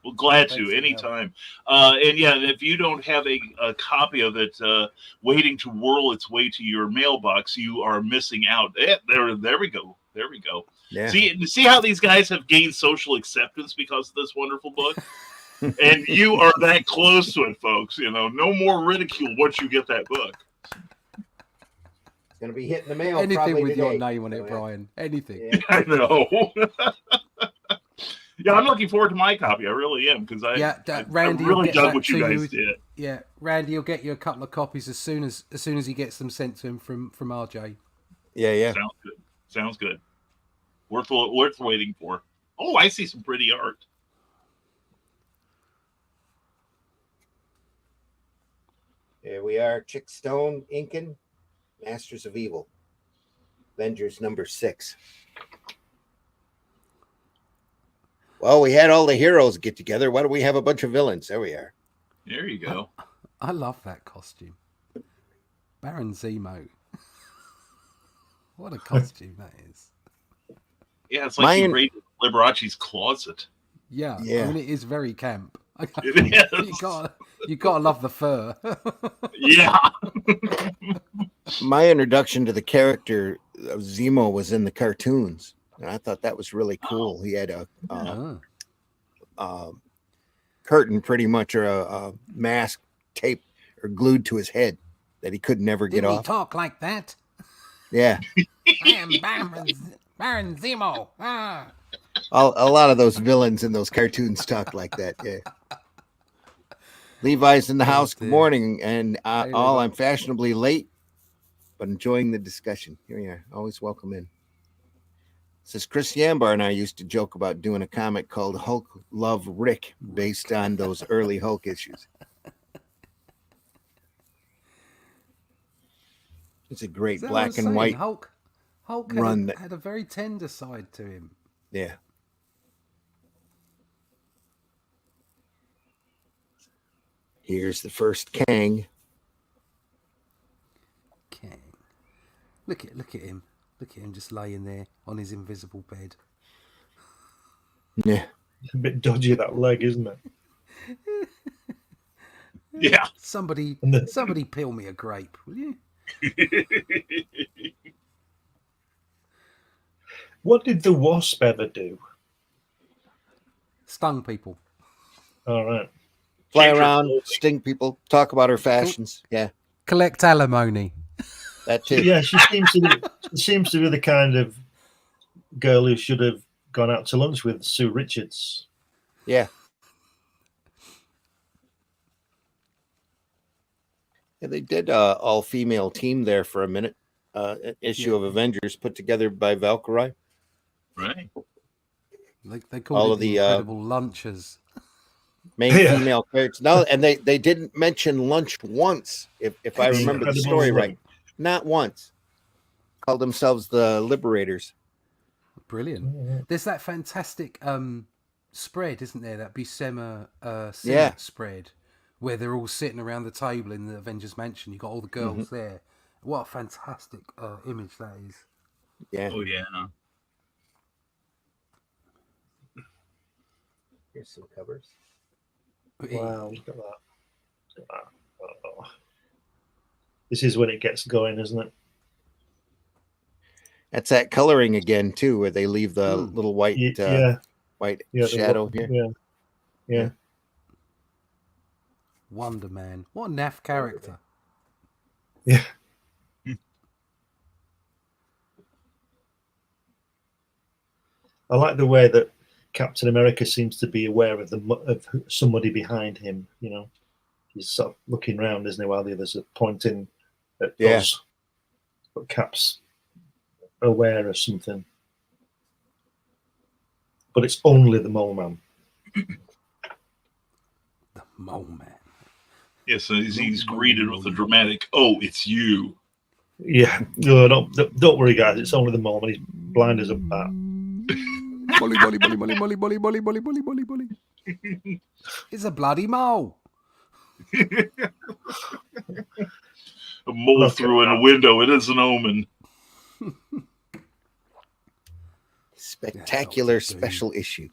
Well, glad to anytime. And yeah, if you don't have a copy of it waiting to whirl its way to your mailbox, you are missing out. There we go. There we go. Yeah. See how these guys have gained social acceptance because of this wonderful book? And you are that close to it, folks. No more ridicule once you get that book. It's going to be hitting the mail. Anything with today. your name on it, Brian. Anything. Yeah. I know. Yeah, I'm looking forward to my copy. I really am, because Randy I really will get dug what you guys did. Yeah, Randy will get you a couple of copies as soon as he gets them sent to him from RJ. Yeah. Sounds good. Worth waiting for. Oh, I see some pretty art. Here we are, Chick Stone inking Masters of Evil. Avengers number 6. Well, we had all the heroes get together. Why do we have a bunch of villains? There we are. There you go. I love that costume. Baron Zemo. What a costume that is. Yeah, it's like he raided Liberace's closet. Yeah. I mean, it is very camp. It is. You gotta love the fur. Yeah. My introduction to the character of Zemo was in the cartoons. And I thought that was really cool. He had a curtain, pretty much, or a mask taped or glued to his head that he could never get off. Did he talk like that? Yeah. I am Baron Zemo. Ah. A lot of those villains in those cartoons talk like that. Yeah. Levi's in the house. Good morning, and I'm fashionably late, but enjoying the discussion. Here we are. Always welcome in. Says Chris Yambar and I used to joke about doing a comic called Hulk Love Rick based on those early Hulk issues. It's a great black and white Hulk run had a very tender side to him. Yeah. Here's the first Kang. Look at him. Look at him just laying there on his invisible bed. Yeah. It's a bit dodgy, that leg, isn't it? Yeah. Somebody peel me a grape, will you? What did the Wasp ever do? Stung people. All right. Fly around, sting people, talk about her fashions. Yeah. Collect alimony. That too. Yeah, she seems to be the kind of girl who should have gone out to lunch with Sue Richards. Yeah. Yeah, they did all-female team there for a minute. Issue of Avengers put together by Valkyrie. Right. They call it the Incredible Lunches. Main female characters. No, and they didn't mention lunch once, if I remember the story right. Not once. Called themselves the Liberators. Brilliant. There's that fantastic spread, isn't there? That Buscema spread, where they're all sitting around the table in the Avengers Mansion. You've got all the girls there. What a fantastic image that is. Yeah. Oh, yeah. Here's some covers. Wow, look at that. Oh. This is when it gets going, isn't it? That's that coloring again, too, where they leave the little white white shadow here. Yeah. Wonder Man. What a naff character. Yeah. I like the way that Captain America seems to be aware of somebody behind him, he's sort of looking round, isn't he, while the others are pointing at Yeah. us. But Cap's aware of something. But it's only the Mole Man. The Mole Man. Yes, so he's greeted with a dramatic, "Oh, it's you." Yeah, no, don't worry, guys. It's only the Mole Man. He's blind as a bat. Molly, molly, molly, molly, molly, molly, molly, molly, molly, molly, molly. It's a bloody mole. A mole through in a window. It is an omen. Spectacular special issue.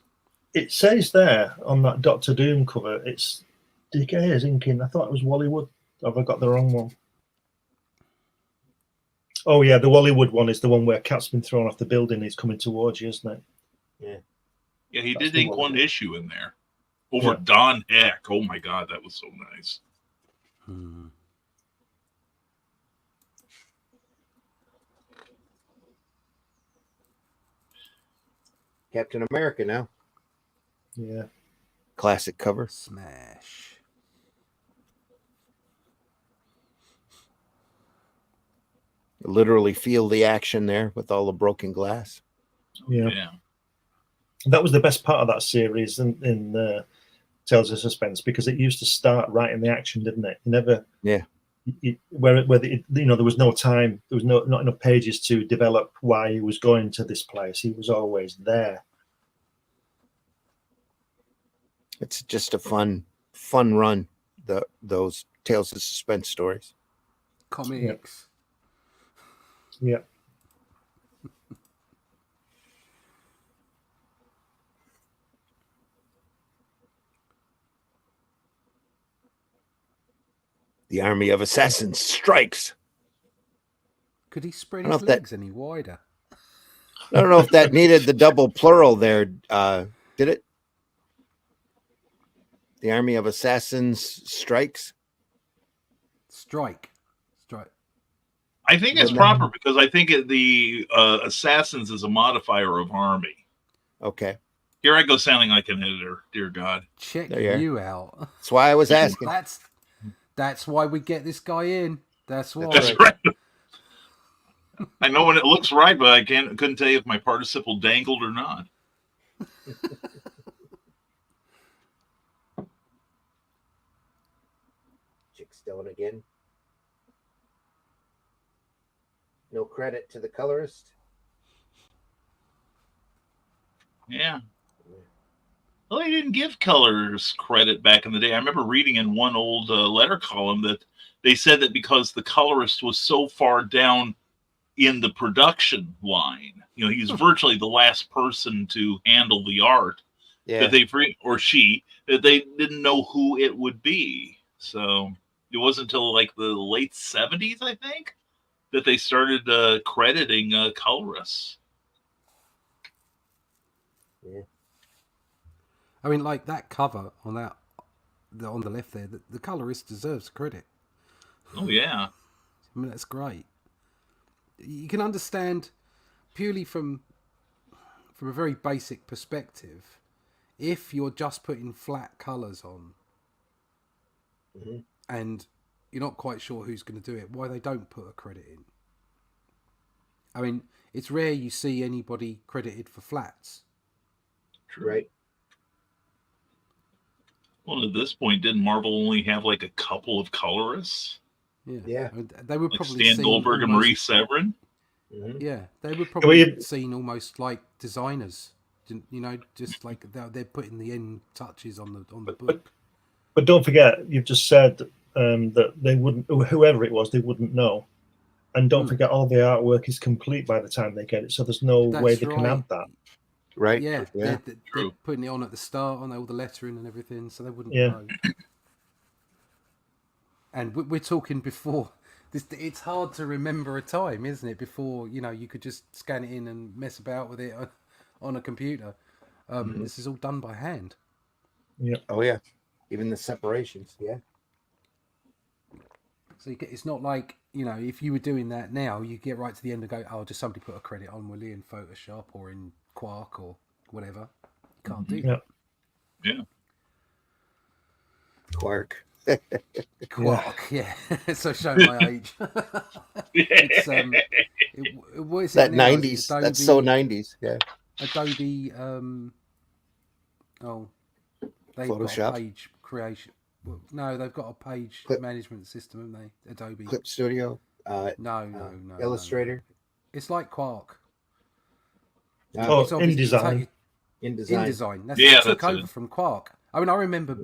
It says there on that Doctor Doom cover, it's Dick Ayers inking. I thought it was Wally Wood. Have I got the wrong one? Oh yeah, the Wally Wood one is the one where Cat's been thrown off the building. He's coming towards you, isn't it? Yeah, he That's did the ink one. one issue in there. Over Don Heck. Oh my God, that was so nice. Captain America now. Yeah. Classic cover. Smash. Literally feel the action there with all the broken glass. Yeah. Yeah. That was the best part of that series in Tales of Suspense, because it used to start right in the action, didn't it? You never, where there was no time, there was not enough pages to develop why he was going to this place. He was always there. It's just a fun run. Those Tales of Suspense stories. Comics. Yeah. The army of assassins strikes. Could he spread his legs any wider? I don't know if that needed the double plural there. Did it? The army of assassins strikes. Strike. I think it's proper because I think the assassins is a modifier of army. Okay. Here I go sounding like an editor. Dear God. Check you out. That's why I was asking. That's why we get this guy in. That's why. That's right. I know when it looks right, but I couldn't tell you if my participle dangled or not. Chick Stone again. No credit to the colorist. Yeah. Well, they didn't give colors credit back in the day. I remember reading in one old letter column that they said that because the colorist was so far down in the production line, he was virtually the last person to handle the art, that they didn't know who it would be. So it wasn't until like the late 70s, I think, that they started crediting colorists. Yeah. I mean, like that cover on the left there, the colorist deserves credit. Oh yeah. I mean, that's great. You can understand purely from a very basic perspective, if you're just putting flat colors on, and you're not quite sure who's going to do it, why they don't put a credit in. I mean, it's rare you see anybody credited for flats. True. Right. Well, at this point, didn't Marvel only have like a couple of colorists? Yeah. I mean, they were Like probably Stan Goldberg and Marie Severin? Yeah, they were probably seen almost like designers, just like they're putting the end touches on the book. But don't forget, you've just said that they wouldn't, whoever it was, they wouldn't know. And don't forget, all the artwork is complete by the time they get it, so there's no way they can add that. Right. Yeah. Yeah. They're putting it on at the start on all the lettering and everything, so they wouldn't know. And we're talking before. It's hard to remember a time, isn't it? Before you could just scan it in and mess about with it on a computer. This is all done by hand. Yeah. Oh yeah. Even the separations. Yeah. So it's not like if you were doing that now, you get right to the end and go, "Oh, just somebody put a credit on Willie in Photoshop or in Quark or whatever." You can't do that. Yeah. Quark. Quark, yeah. So showing my age. It's what is it That now? Is it 90s. Adobe, That's so 90s. Yeah. Adobe. They've got a Photoshop? page creation. Well, no, they've got a page Clip. management system, haven't they? Adobe. Clip Studio. No. Illustrator. It's like Quark. Oh, It's obviously InDesign. InDesign. That's Yeah, it took that's over it. from Quark. I mean, I remember,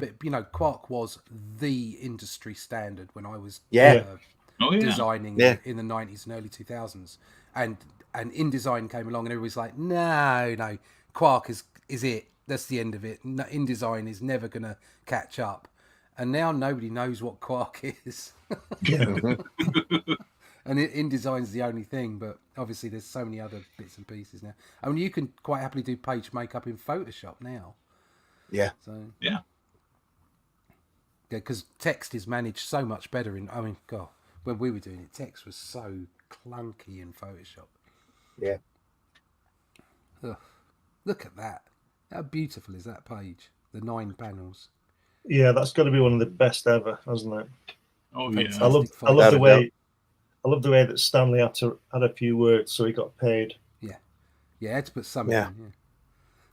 Quark was the industry standard when I was Oh, yeah. designing in the 90s and early 2000s, and InDesign came along and everybody's like, no, Quark is it. That's the end of it. No, InDesign is never going to catch up. And now nobody knows what Quark is. And InDesign's the only thing, but obviously there's so many other bits and pieces now. I mean, you can quite happily do page makeup in Photoshop now. Yeah. So Yeah. because text is managed so much better in. I mean, God, when we were doing it, text was so clunky in Photoshop. Yeah. Ugh. Look at that! How beautiful is that page? The 9 panels. Yeah, that's got to be one of the best ever, hasn't it? Oh, Fantastic. yeah. I love Without the a way that Stanley had a few words, so he got paid. Yeah, I had to put something Yeah. in. Yeah.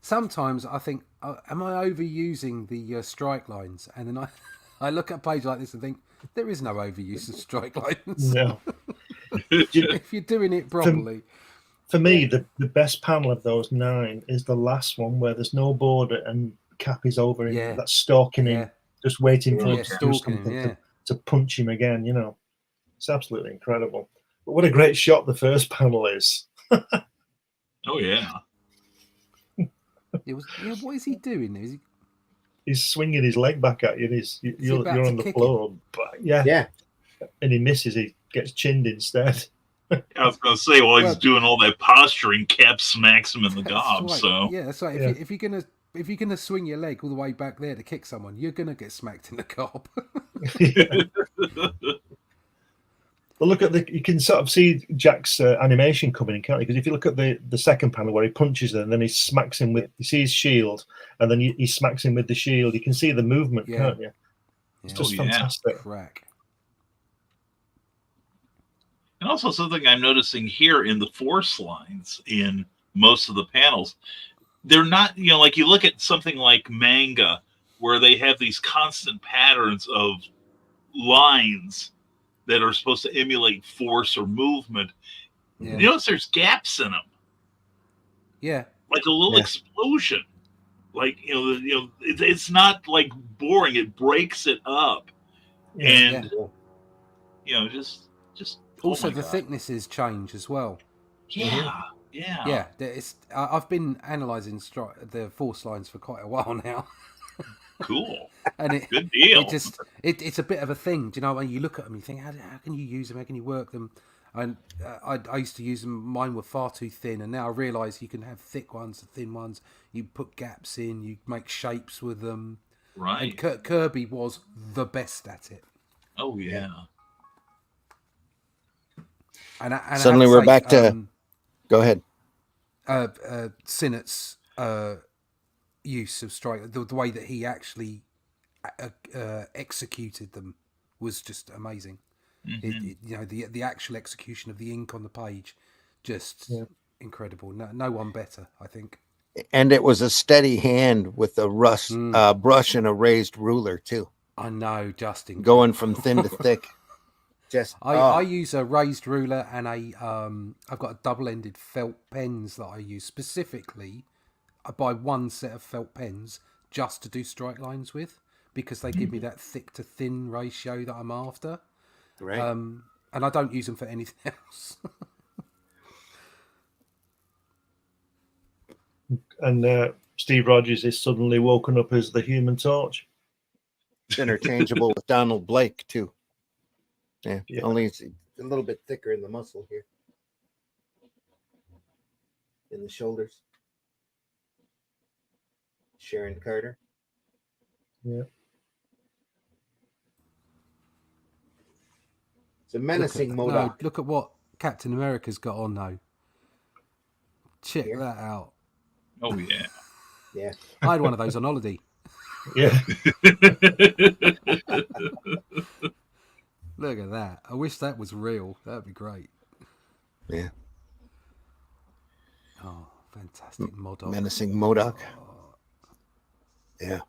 Sometimes I think, am I overusing the strike lines? And then I look at a page like this and think, there is no overuse of strike lines. No. If you're doing it properly. For me, the best panel of those 9 is the last one where there's no border and Cap is over him. Yeah. That's stalking Yeah. him, just waiting for him to do stalking him, something to punch him again. You know, it's absolutely incredible. But what a great shot the first panel is. Oh, yeah. It was. Yeah, what is he doing? Is he? He's swinging his leg back at you. And you're about to on the kick floor, but yeah, and he misses. He gets chinned instead. I was going to say, while he's Well- doing all that posturing, Cap smacks him in the That's gob. right. So Yeah, that's right. Yeah. If you're gonna swing your leg all the way back there to kick someone, you're gonna get smacked in the gob. But look at you can sort of see Jack's animation coming in, can't you? Because if you look at the second panel where he punches him and then he smacks him with, you see his shield, and then he smacks him with the shield. You can see the movement, Yeah. can't you? It's just Oh, yeah. fantastic. Crack. And also something I'm noticing here in the force lines in most of the panels, they're not, like you look at something like manga where they have these constant patterns of lines that are supposed to emulate force or movement. Yeah. You notice there's gaps in them, Yeah. like a little Yeah. explosion. Like, it's not like boring. It breaks it up. Yeah. And, just Also, oh my the God. thicknesses change as well. Yeah. Yeah, I've been analysing the force lines for quite a while now, Cool. and Good deal. it's a bit of a thing. Do you know when you look at them, you think, how can you use them? How can you work them? And I used to use them. Mine were far too thin, and now I realise you can have thick ones and thin ones. You put gaps in, you make shapes with them. Right. And Kirby was the best at it. Oh, yeah. And I Suddenly have we're say, back to. Go ahead. Sinnott's use of strike, the way that he actually executed them was just amazing. Mm-hmm. The actual execution of the ink on the page, just incredible. No one better, I think. And it was a steady hand with a brush and a raised ruler too, I know, Justin. going from thin to thick. I use a raised ruler and I've got a double-ended felt pens that I use specifically. I buy one set of felt pens just to do strike lines with, because they give me that thick to thin ratio that I'm after. Right. And I don't use them for anything else. And Steve Rogers is suddenly woken up as the Human Torch. It's interchangeable with Donald Blake too. Yeah. Yeah. Only it's a little bit thicker in the muscle here, in the shoulders. Sharon Carter. Yeah. It's a menacing MODOK. Look at what Captain America's got on though. Check Here. that out. Oh, yeah. Yeah. I had one of those on holiday. Yeah. Look at that. I wish that was real. That'd be great. Yeah. Oh, fantastic. Modoc. Menacing Modoc. Oh, Yeah.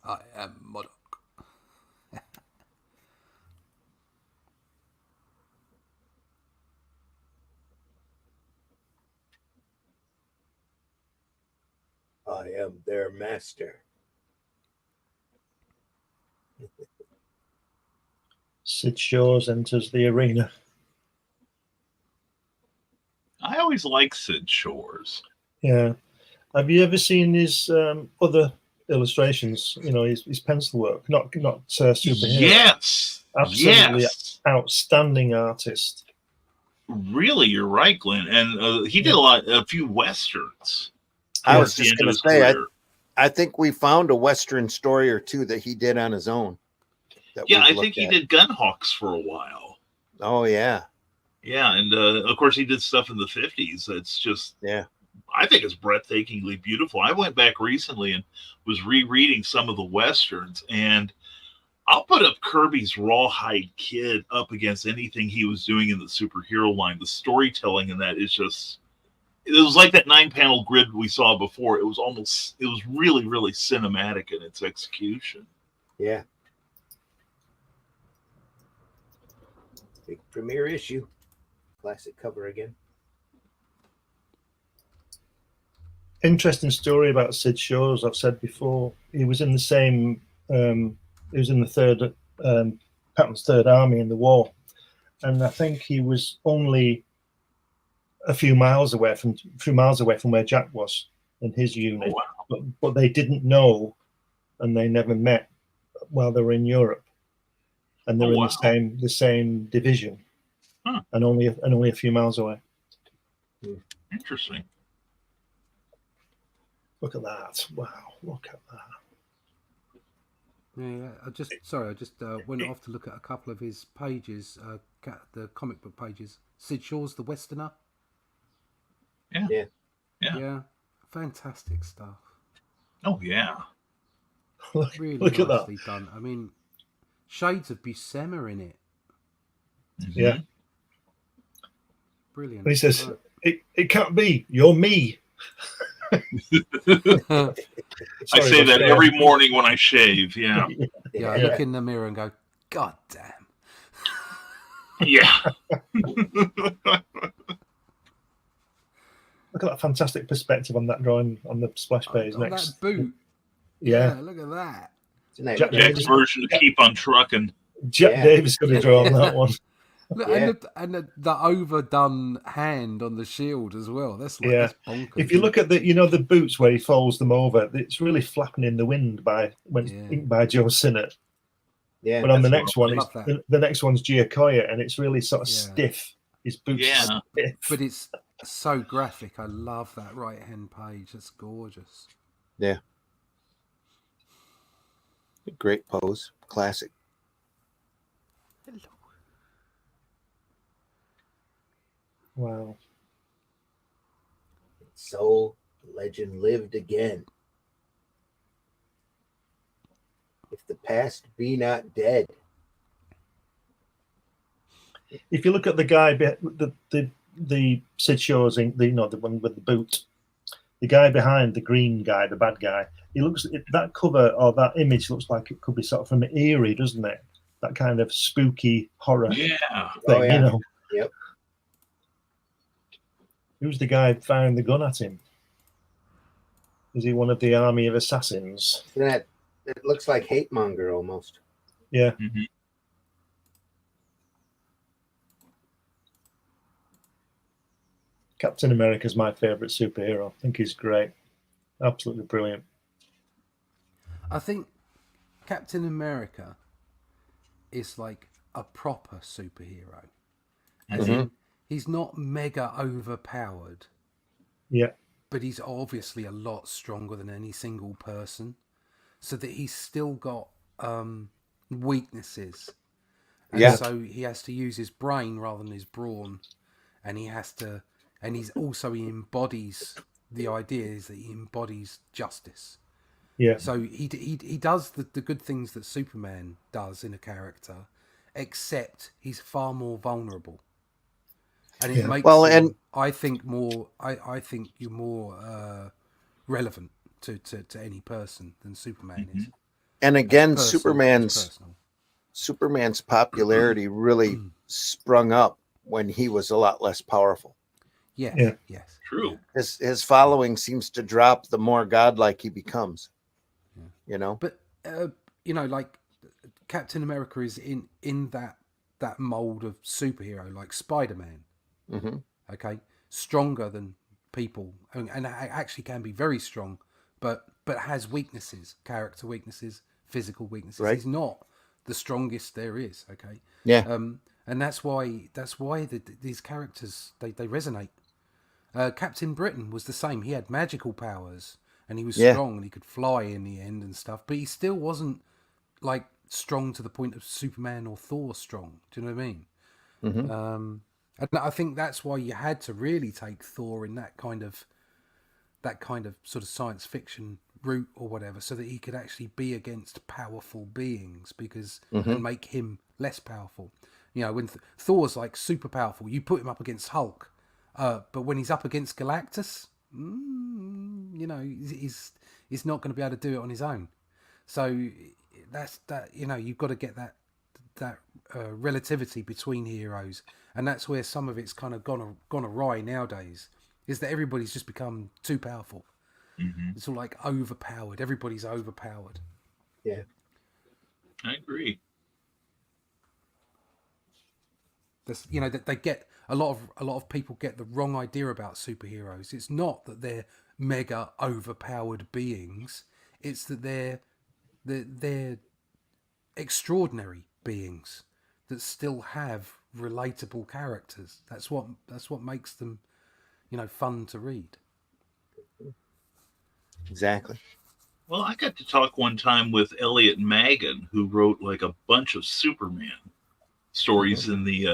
I am Modoc. I am their master. Sid Shores enters the arena. I always like Sid Shores. Yeah. Have you ever seen his other illustrations? You know, his pencil work, not superhero. Yes. Absolutely Yes. outstanding artist. Really, you're right, Glenn. And he did a few westerns. I was towards the just end going of to his say, career. I think we found a Western story or two that he did on his own. That Yeah, we've I think looked he at. did Gunhawks for a while. Oh, yeah. Yeah, and of course he did stuff in the 50s. That's just, Yeah. I think it's breathtakingly beautiful. I went back recently and was rereading some of the westerns, and I'll put up Kirby's Rawhide Kid up against anything he was doing in the superhero line. The storytelling in that is just, it was like that 9-panel grid we saw before. It was really, really cinematic in its execution. Yeah. Big premiere issue. Classic cover again. Interesting story about Sid Shores. I've said before, he was in the same. He was in the third Patton's Third Army in the war, and I think he was only a few miles away from where Jack was in his unit. Oh, wow. But they didn't know, and they never met while they were in Europe, and they're Oh, in the same division, and only a few miles away. Interesting. Look at that! Wow, look at that! Yeah, I just went off to look at a couple of his pages, the comic book pages. Sid Shores, the Westerner. Yeah, fantastic stuff. Oh, yeah. Really Look at nicely that. done. I mean, shades of Buscema in it. Yeah. Brilliant. And he says, "It can't be. You're me." I say that every morning when I shave. Yeah. I look in the mirror and go, God damn. Yeah. Look at that fantastic perspective on that drawing on the splash page On next. that boot. Yeah. Look at that. Jack Jack's Davis, version of Keep on Trucking. Jack Davis could have drawn that one. Look, Yeah. and the overdone hand on the shield as well. That's like that's bonkers. If you look at the boots where he folds them over, it's really flapping in the wind by Joe Sinnott. Yeah. But on the next one, love the next one's Giacoya, and it's really sort of stiff. His boots are stiff. But it's so graphic. I love that right hand page. It's gorgeous. Yeah. Great pose. Classic. Hello. Wow. So the legend lived again. If the past be not dead. If you look at the guy, the Sid Shores, the one with the boot, the guy behind, the green guy, the bad guy, that cover or that image looks like it could be sort of from Eerie, doesn't it? That kind of spooky horror Yeah. thing, Yep. Who's the guy firing the gun at him? Is he one of the army of assassins? That it looks like Hate Monger almost. Yeah. Mm-hmm. Captain America's my favorite superhero. I think he's great. Absolutely brilliant. I think Captain America is like a proper superhero. As in, he's not mega overpowered. Yeah. But he's obviously a lot stronger than any single person. So that he's still got weaknesses. And so he has to use his brain rather than his brawn. And he embodies the idea is that he embodies justice. Yeah. So he does the good things that Superman does in a character, except he's far more vulnerable, and it makes him, I think you're more relevant to any person than Superman is. And again, Personal. Superman's popularity really sprung up when he was a lot less powerful. Yes, Yeah. yes. True. His following seems to drop the more godlike he becomes. Yeah. You know? But like Captain America is in that mold of superhero, like Spider-Man. Mm-hmm. Okay, stronger than people, and actually can be very strong, but has weaknesses, character weaknesses, physical weaknesses. Right. He's not the strongest there is. Okay. Yeah. And that's why these characters they resonate. Captain Britain was the same. He had magical powers and he was strong and he could fly in the end and stuff, but he still wasn't like strong to the point of Superman or Thor strong. Do you know what I mean? Mm-hmm. And I think that's why you had to really take Thor in that kind of sort of science fiction route or whatever, so that he could actually be against powerful beings and make him less powerful. You know, when Thor's like super powerful, you put him up against Hulk, but when he's up against Galactus, he's not going to be able to do it on his own. So that's that. You've got to get that relativity between heroes, and that's where some of it's kind of gone awry nowadays. Is that everybody's just become too powerful? Mm-hmm. It's all like overpowered. Everybody's overpowered. Yeah, I agree. That they get a lot of people get the wrong idea about superheroes. It's not that they're mega overpowered beings. It's that they're extraordinary beings that still have relatable characters. That's what makes them, fun to read. exactly. Well, I got to talk one time with Elliot Magan, who wrote like a bunch of Superman stories in the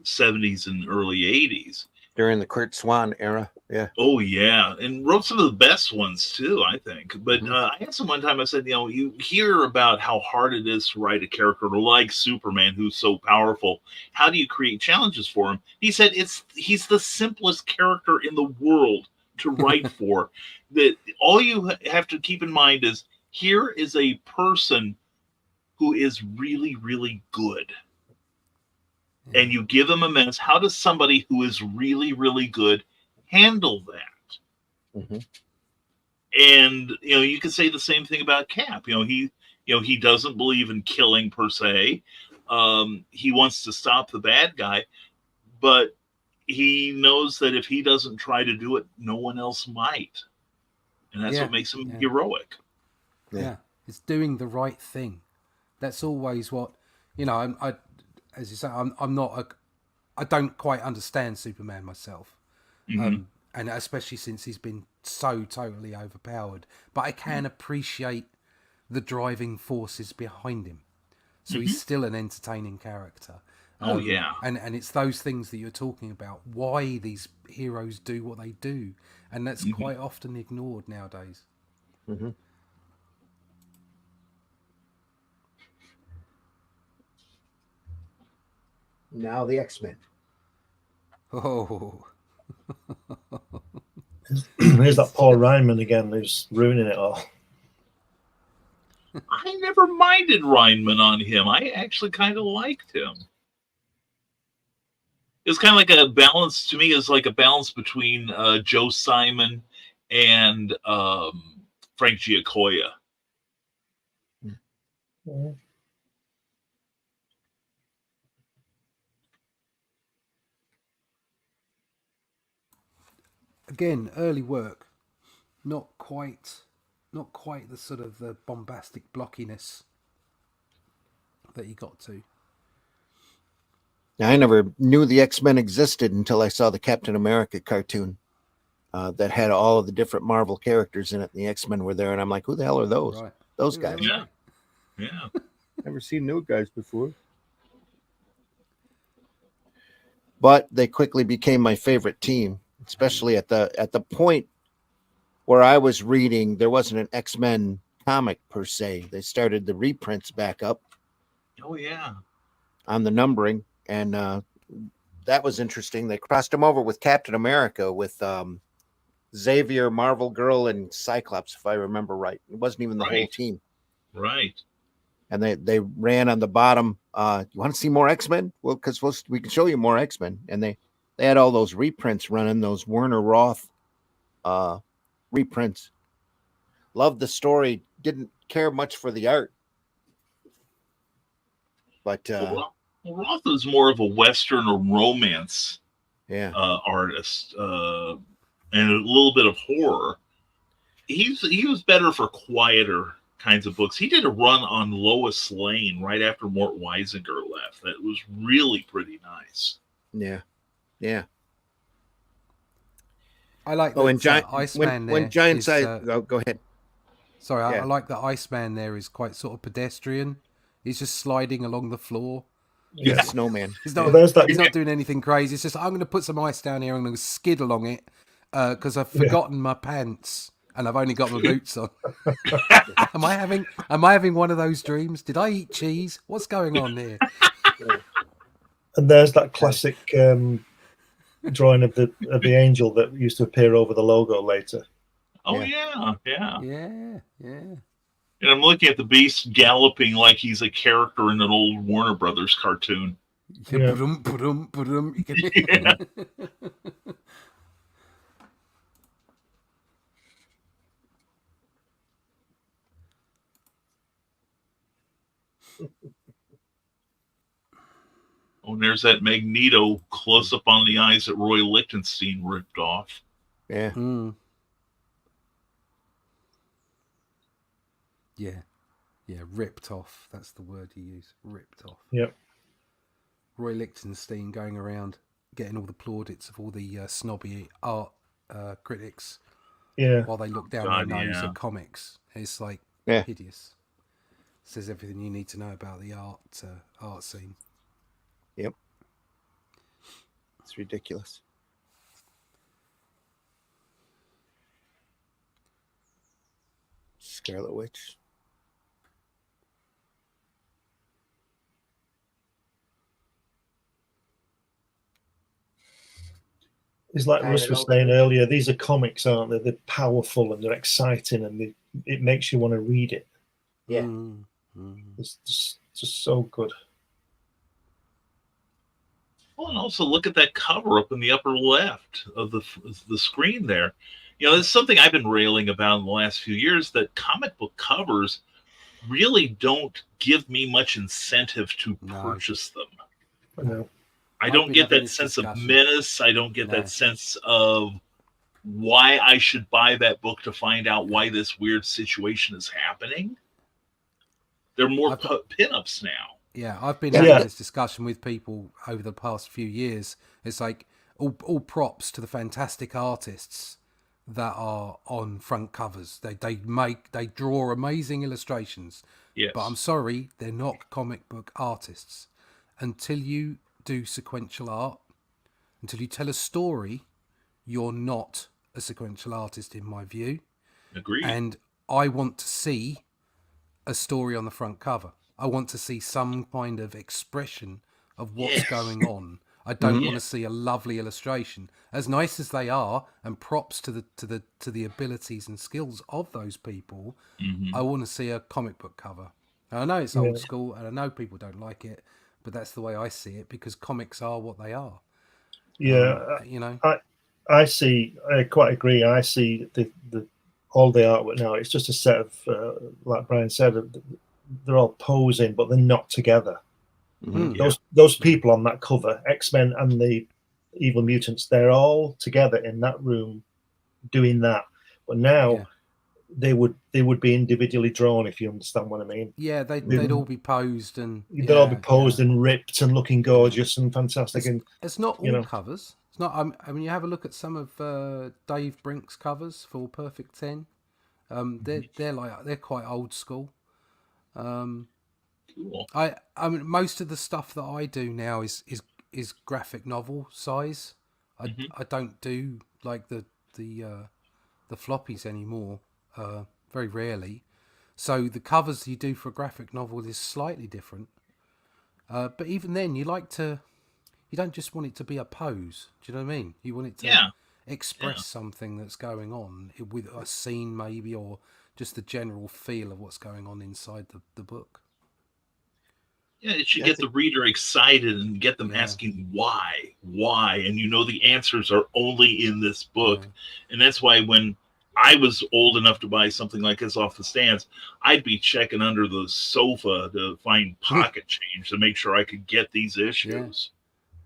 70s and early 80s. During the Kurt Swan era. Yeah. Oh, yeah. And wrote some of the best ones, too, I think. But I asked him one time, I said, you hear about how hard it is to write a character like Superman, who's so powerful. How do you create challenges for him? He said he's the simplest character in the world to write for. That all you have to keep in mind is, here is a person who is really, really good. And you give them a mess. How does somebody who is really, really good handle that? Mm-hmm. And you can say the same thing about Cap. He doesn't believe in killing per se. He wants to stop the bad guy, but he knows that if he doesn't try to do it, no one else might, and that's what makes him heroic. Yeah, it's doing the right thing. That's always what as you say, I don't quite understand Superman myself. Mm-hmm. And especially since he's been so totally overpowered. But I can appreciate the driving forces behind him. So he's still an entertaining character. And it's those things that you're talking about, why these heroes do what they do. And that's quite often ignored nowadays. Mm-hmm. Now the X-Men. Oh. Here's that Paul Reinman again, who's ruining it all. I never minded Reinman on him. I actually kind of liked him. It's kind of like a balance, to me, is like a balance between Joe Simon and Frank Giacoia. Mm-hmm. Again, early work, not quite the sort of the bombastic blockiness that you got to. I never knew the X-Men existed until I saw the Captain America cartoon that had all of the different Marvel characters in it. And the X-Men were there, and I'm like, who the hell are those? Right. Those guys. Yeah. Never seen new guys before. But they quickly became my favorite team. Especially at the point where I was reading, there wasn't an X-Men comic per se. They started the reprints back up Oh yeah. on the numbering, and that was interesting. They crossed him over with Captain America with Xavier, Marvel Girl, and Cyclops, if I remember right. It wasn't even the whole Right. team. Right. And they ran on the bottom. You want to see more X-Men? Well, because we can show you more X-Men. And they had all those reprints running, those Werner Roth reprints. Loved the story. Didn't care much for the art. But Well, Roth is more of a Western or romance yeah, artist, and a little bit of horror. He was better for quieter kinds of books. He did a run on Lois Lane right after Mort Weisinger left. That was really pretty nice. yeah. I like Oh, that and Giant Iceman there. when Giant is, Size. Go ahead. Sorry, Yeah. I like that Iceman there is quite sort of pedestrian. He's just sliding along the floor. He's Yeah. a snowman. He's Well, not. there's that. He's not doing anything crazy. It's just I'm going to put some ice down here. I'm going to skid along it because I've forgotten my pants and I've only got my boots on. Am I having one of those dreams? Did I eat cheese? What's going on here? And there's that classic drawing of the angel that used to appear over the logo later. Oh Yeah. yeah. Yeah. And I'm looking at the Beast galloping like he's a character in an old Warner Brothers cartoon. Yeah. Ba-dum. You can- Yeah. Oh, and there's that Magneto close up on the eyes that Roy Lichtenstein ripped off. Yeah. Mm. Yeah, ripped off. That's the word you use. Ripped off. Yep. Roy Lichtenstein going around getting all the plaudits of all the snobby art critics Yeah. while they look down God, their nose yeah. at comics. It's like Yeah. hideous. Says everything you need to know about the art scene. Yep. It's ridiculous. Scarlet Witch. It's like I Russ don't was know. saying earlier. These are comics, aren't they? They're powerful and they're exciting, and it makes you want to read it. Yeah. Mm. It's just so good. Well, and also look at that cover up in the upper left of the screen there. You know, it's something I've been railing about in the last few years, that comic book covers really don't give me much incentive to No. purchase them. I know. I I've don't been get having that this sense of discussion. menace. I don't get No. that sense of why I should buy that book to find out why this weird situation is happening. They're more I've got- pinups now. Yeah, I've been Yeah. having this discussion with people over the past few years. It's like all props to the fantastic artists that are on front covers. They draw amazing illustrations. Yes. But I'm sorry, they're not comic book artists. Until you do sequential art, until you tell a story, you're not a sequential artist in my view. Agreed. And I want to see a story on the front cover. I want to see some kind of expression of what's Yes. going on. I don't Mhm. want to see a lovely illustration, as nice as they are, and props to the abilities and skills of those people. Mhm. I want to see a comic book cover. And I know it's old school, and I know people don't like it, but that's the way I see it, because comics are what they are. Yeah. You know. I quite agree. I see the all the artwork now. It's just a set of, like Brian said, they're all posing, but they're not together. Mm. Yeah. Those people on that cover, X-Men and the Evil Mutants, they're all together in that room doing that. But now Yeah. they would be individually drawn, if you understand what I mean. Yeah, they'd all be posed and They'd all be posed and ripped and looking gorgeous and fantastic. And it's not all you know. covers. It's not. I mean, you have a look at some of Dave Brink's covers for Perfect 10. They're quite old school. Cool. I mean, most of the stuff that I do now is graphic novel size. I don't do like the floppies anymore. Very rarely. So the covers you do for a graphic novel is slightly different. But even then, you don't just want it to be a pose. Do you know what I mean? You want it to express something that's going on with a scene maybe, or just the general feel of what's going on inside the book. Yeah, it should get the reader excited and get them asking why, and the answers are only in this book. And that's why when I was old enough to buy something like this off the stands, I'd be checking under the sofa to find pocket change to make sure I could get these issues.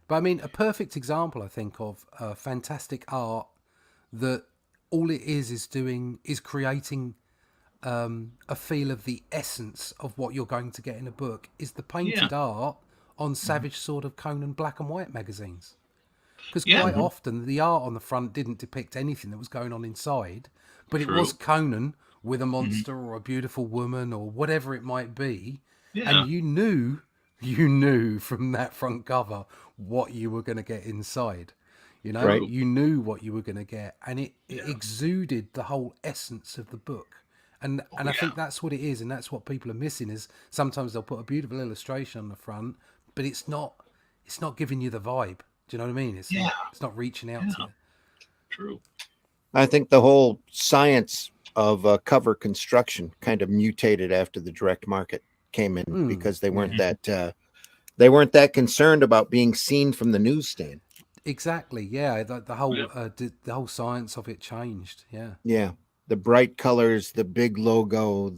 But I mean, a perfect example, I think, of fantastic art that all it is creating a feel of the essence of what you're going to get in a book is the painted art on Savage Sword of Conan black and white magazines. Because quite often the art on the front didn't depict anything that was going on inside, but it was Conan with a monster or a beautiful woman or whatever it might be. And you knew from that front cover what you were going to get inside. You knew what you were going to get, and it exuded the whole essence of the book. And I think that's what it is, and that's what people are missing. Is sometimes they'll put a beautiful illustration on the front, but it's not giving you the vibe. Do you know what I mean? It's not reaching out to you. True. I think the whole science of cover construction kind of mutated after the direct market came in because they weren't that concerned about being seen from the newsstand. Exactly. Yeah. The whole science of it changed. Yeah. Yeah. The bright colors, the big logo,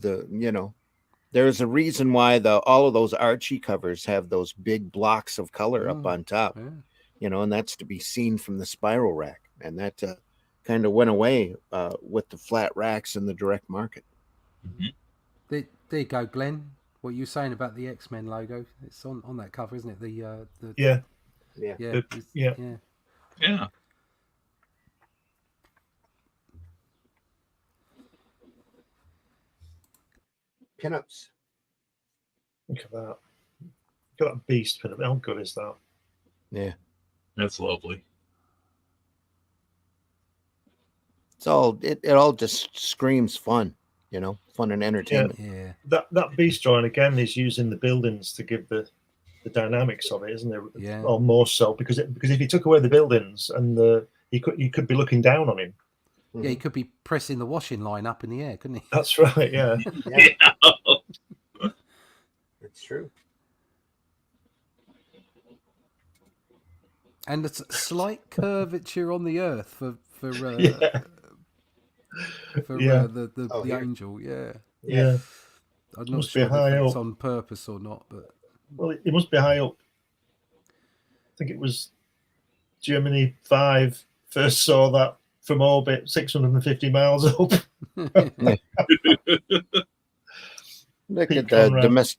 there's a reason why all of those Archie covers have those big blocks of color up on top, and that's to be seen from the spiral rack. And that kind of went away with the flat racks in the direct market. There you go, Glenn. What you were saying about the X-Men logo? It's on that cover, isn't it? Yeah. Pinups. Look at that. Look at that beast pinup. How good is that? Yeah. That's lovely. It all just screams fun, fun and entertainment. Yeah. That beast drawing again is using the buildings to give the dynamics of it, isn't it? Yeah. Or more so because if you took away the buildings and you could be looking down on him. Yeah, he could be pressing the washing line up in the air, couldn't he? That's right. Yeah. That's true. And a slight curvature on the earth for the angel. Yeah. I'm not sure if it's on purpose or not, but it must be high up. I think it was Gemini 5 first saw that from orbit, 650 miles up. Look at the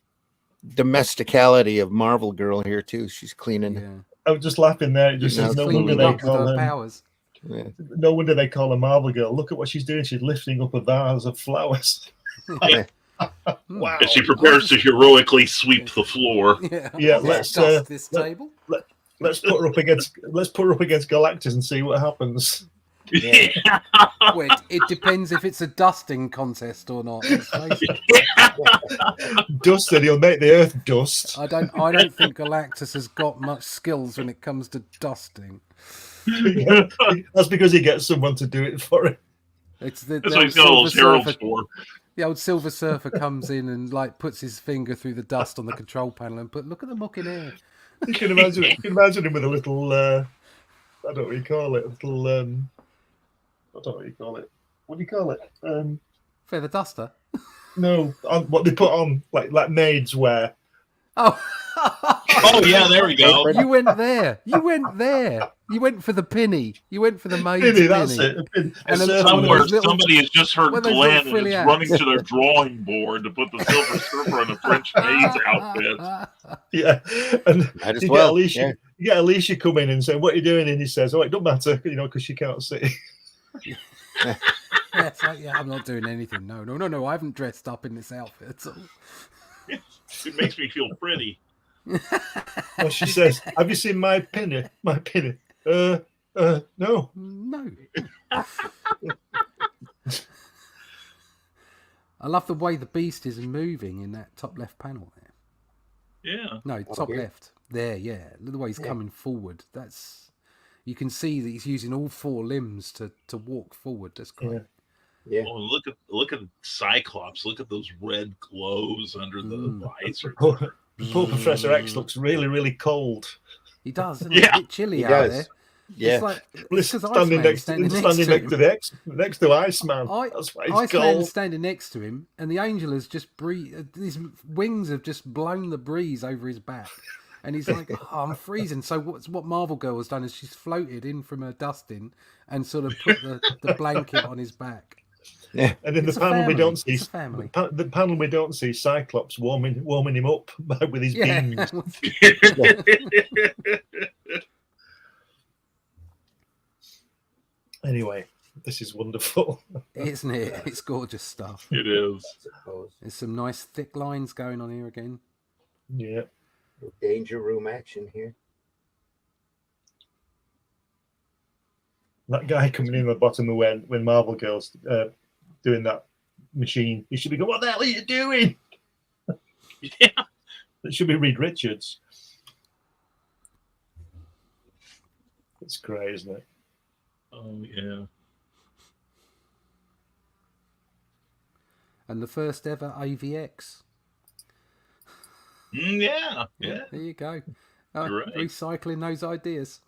domesticality of Marvel Girl here too. She's cleaning. yeah. I was just laughing there. It just says no wonder they call her powers. Yeah. No wonder they call her Marvel Girl. Look at what she's doing. She's lifting up a vase of flowers. Wow. As she prepares to heroically sweep the floor. Yeah. Let's dust this table. Let's put her up against Galactus and see what happens. Yeah. Wait, it depends if it's a dusting contest or not. Dusted, he'll make the earth dust. I don't think Galactus has got much skills when it comes to dusting. Yeah, that's because he gets someone to do it for him. That's what he's got all those heralds for. The old Silver Surfer comes in and puts his finger through the dust on the control panel and look at the muck in air. You can imagine him with a little I don't know what you call it. A little I don't know what you call it. What do you call it? Feather duster? No, what they put on like maids wear. Oh. Oh yeah, there we go. You went there. You went for the pinny. You went for the maid's pinny. That's it. And somebody has just heard Glenn and is running to their drawing board to put the Silver Surfer in a French maid's outfit. Yeah, and might as you well. You get Alicia come in and say, "What are you doing?" And he says, "Oh, it don't matter, because she can't see." Yes, I'm not doing anything. No. I haven't dressed up in this outfit at all. It makes me feel pretty. Well, she says, "Have you seen my penny? My penny?" No. No. I love the way the Beast is moving in that top left panel there. Yeah. No, top here? left. There, yeah. Look at the way he's coming forward. You can see that he's using all 4 limbs to walk forward. That's great. Yeah. Oh, look at Cyclops. Look at those red glows under the visor. Poor Professor X looks really, really cold. He does, isn't Yeah. it? A bit chilly He out does. there. Yeah. It's like Well, it's he's 'cause standing Iceman's next to next to Iceman. That's why he's Iceman's cold. standing next to him, and the angel has just his wings have just blown the breeze over his back, and he's like, "Oh, I'm freezing." So what Marvel Girl has done is she's floated in from her dusting and sort of put the blanket on his back. Yeah. And in It's the a panel we family. don't see It's a family. the panel we don't see Cyclops warming him up with his Yeah, beams. Anyway, this is wonderful. isn't it? It's gorgeous stuff. It is. There's some nice thick lines going on here again. Yeah. Danger room action here. That guy coming in the bottom of when Marvel Girls doing that machine, he should be going, "What the hell are you doing?" Yeah. It should be Reed Richards. It's great, isn't it? Oh yeah. And the first ever AVX. Yeah. Yeah. There you go. You're right. Recycling those ideas.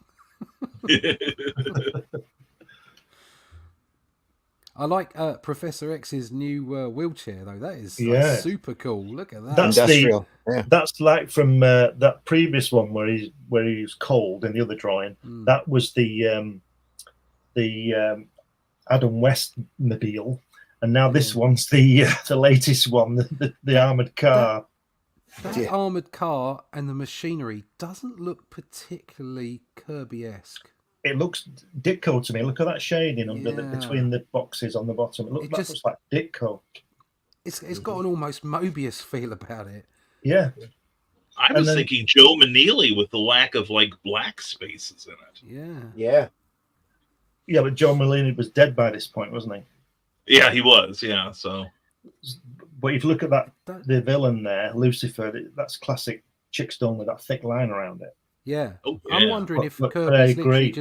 I like Professor X's new wheelchair though. That is super cool. Look at that. That's Industrial. That's like from that previous one where he's cold in the other drawing. That was the Adam West mobile, and now this one's the latest one, the armored car. That armored car and the machinery doesn't look particularly Kirby-esque. It looks Ditko to me. Look at that shading under between the boxes on the bottom. It looks like Ditko. It's got an almost Mobius feel about it. Yeah. I was thinking Joe Manili with the lack of like black spaces in it. Yeah. Yeah, but Joe Malini was dead by this point, wasn't he? Yeah, he was. Yeah, so. But if you look at the villain there, Lucifer, that's classic Chickstone with that thick line around it. Yeah. Oh, yeah. I'm wondering if Kirby's literally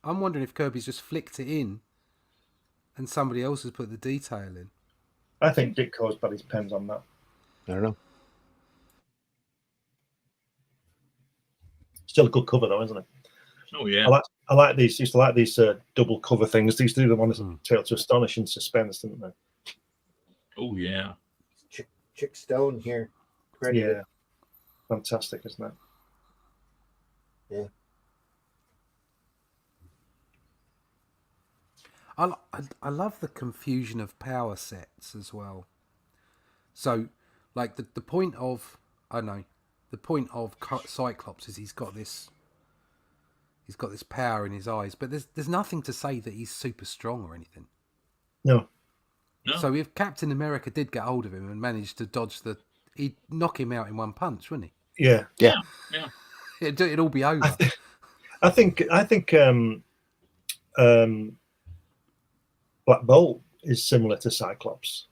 I'm wondering if Kirby's just flicked it in and somebody else has put the detail in. I think Ditko's got his pens on that. I don't know. Still a good cover though, isn't it? Oh yeah. I like these. Used to like these double cover things. These do them on a Tale to Astonish and Suspense, didn't they? Oh yeah. Chick Stone here. Credited. Yeah. Fantastic, isn't it? Yeah. I love the confusion of power sets as well. So, like the point of Cyclops is he's got this power in his eyes, but there's nothing to say that he's super strong or anything. No. So if Captain America did get hold of him and managed to dodge he'd knock him out in one punch, wouldn't he? Yeah. It'd all be over. I think Black Bolt is similar to Cyclops.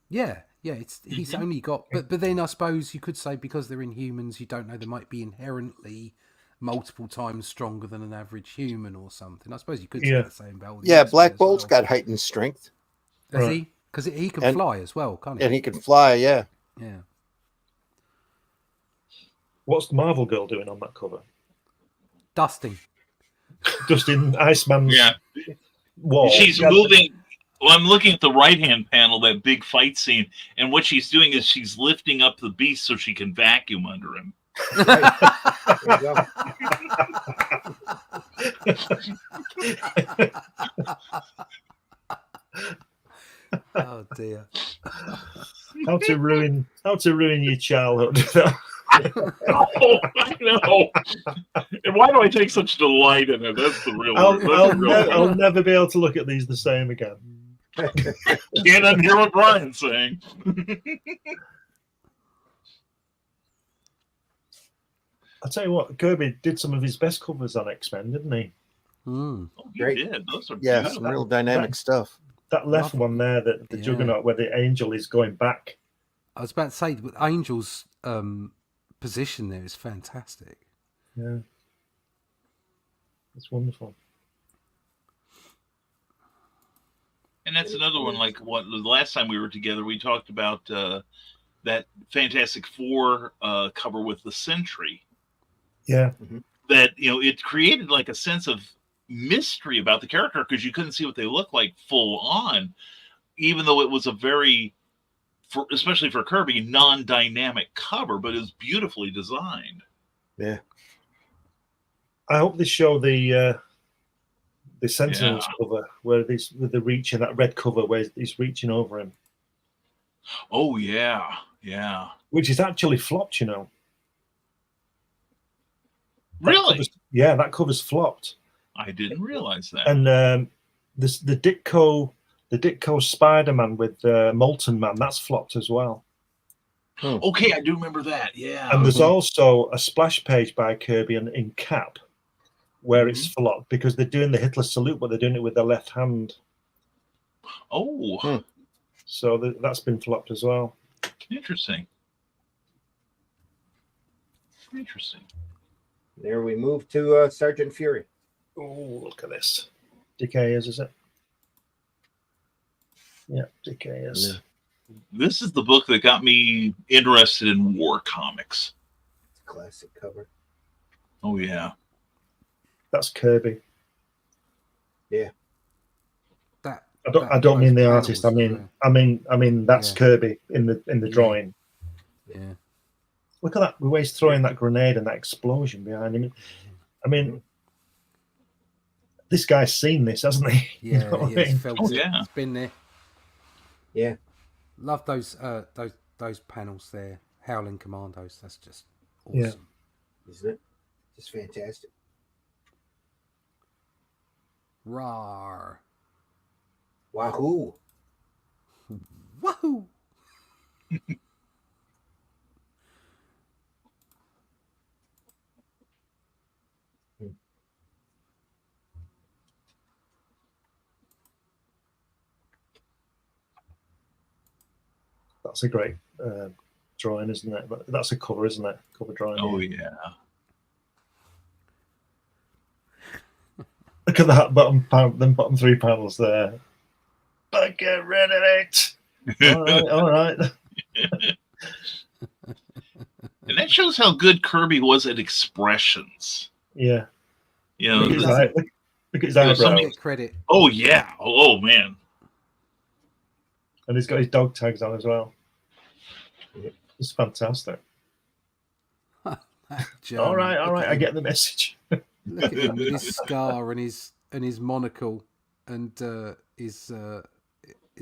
Yeah. He's only got, but then I suppose you could say because they're Inhumans, you don't know, they might be inherently multiple times stronger than an average human or something. I suppose you could say the same about the X-Men Black as Bolt's well. got heightened strength. Does he? Because he can fly as well, can't he? And he can fly, yeah. Yeah. What's the Marvel Girl doing on that cover? Dusting. Dusting Iceman's wall. She's moving. Well, I'm looking at the right-hand panel, that big fight scene, and what she's doing is she's lifting up the beast so she can vacuum under him. There you go. Oh dear. How to ruin your childhood. Oh, I know. And why do I take such delight in it? That's the real. I'll never be able to look at these the same again. Can't unhear what Brian's saying. I'll tell you what, Kirby did some of his best covers on X-Men, didn't he? Mm. Oh, he Great. did. Those are Yeah, beautiful. some real dynamic stuff. That left Love- one there, the Yeah. Juggernaut, where the angel is going back. I was about to say, with Angel's position there is fantastic. Yeah, it's wonderful. And that's another one. Like what the last time we were together, we talked about that Fantastic Four cover with the Sentry. Yeah, That it created like a sense of mystery about the character because you couldn't see what they looked like full on, even though it was a very, especially for Kirby, non-dynamic cover, but it was beautifully designed. Yeah. I hope they show the Sentinels cover where with the reaching, that red cover where he's reaching over him. Oh yeah, yeah. Which is actually flopped, you know. Really? That cover's flopped. I didn't realize that. And the Ditko Spider-Man with Molten Man, that's flopped as well. Okay, I do remember that. Yeah. And there's also a splash page by Kirby in Cap where it's flopped because they're doing the Hitler salute, but they're doing it with their left hand. Oh. So that's been flopped as well. Interesting. Interesting. There we move to Sergeant Fury. Oh, look at this. Decayers, is it? Yeah, Decayers. Yeah. This is the book that got me interested in war comics. It's a classic cover. Oh yeah. That's Kirby. Yeah. I don't mean the artist. I mean that's Kirby in the drawing. Yeah. Look at that. The way he's throwing that grenade and that explosion behind him. I mean, this guy's seen this, hasn't he? Yeah, You know what I he's mean? felt Oh, it. yeah. It's been there. Yeah. Love those panels there. Howling Commandos. That's just awesome. Isn't it? Just fantastic. Rawr. Wahoo. Wahoo! That's a great drawing, isn't it? That's a cover, isn't it? Cover drawing. Oh yeah. Look at that bottom three panels there. But get rid of it. All right. And that shows how good Kirby was at expressions. Yeah. You know, Look at his the- eye- look at his Yeah, eyebrows. some- Get credit. oh yeah. Oh man. And he's got his dog tags on as well. It's fantastic. That All right. German. I get the message. Look at him with his scar and his monocle and his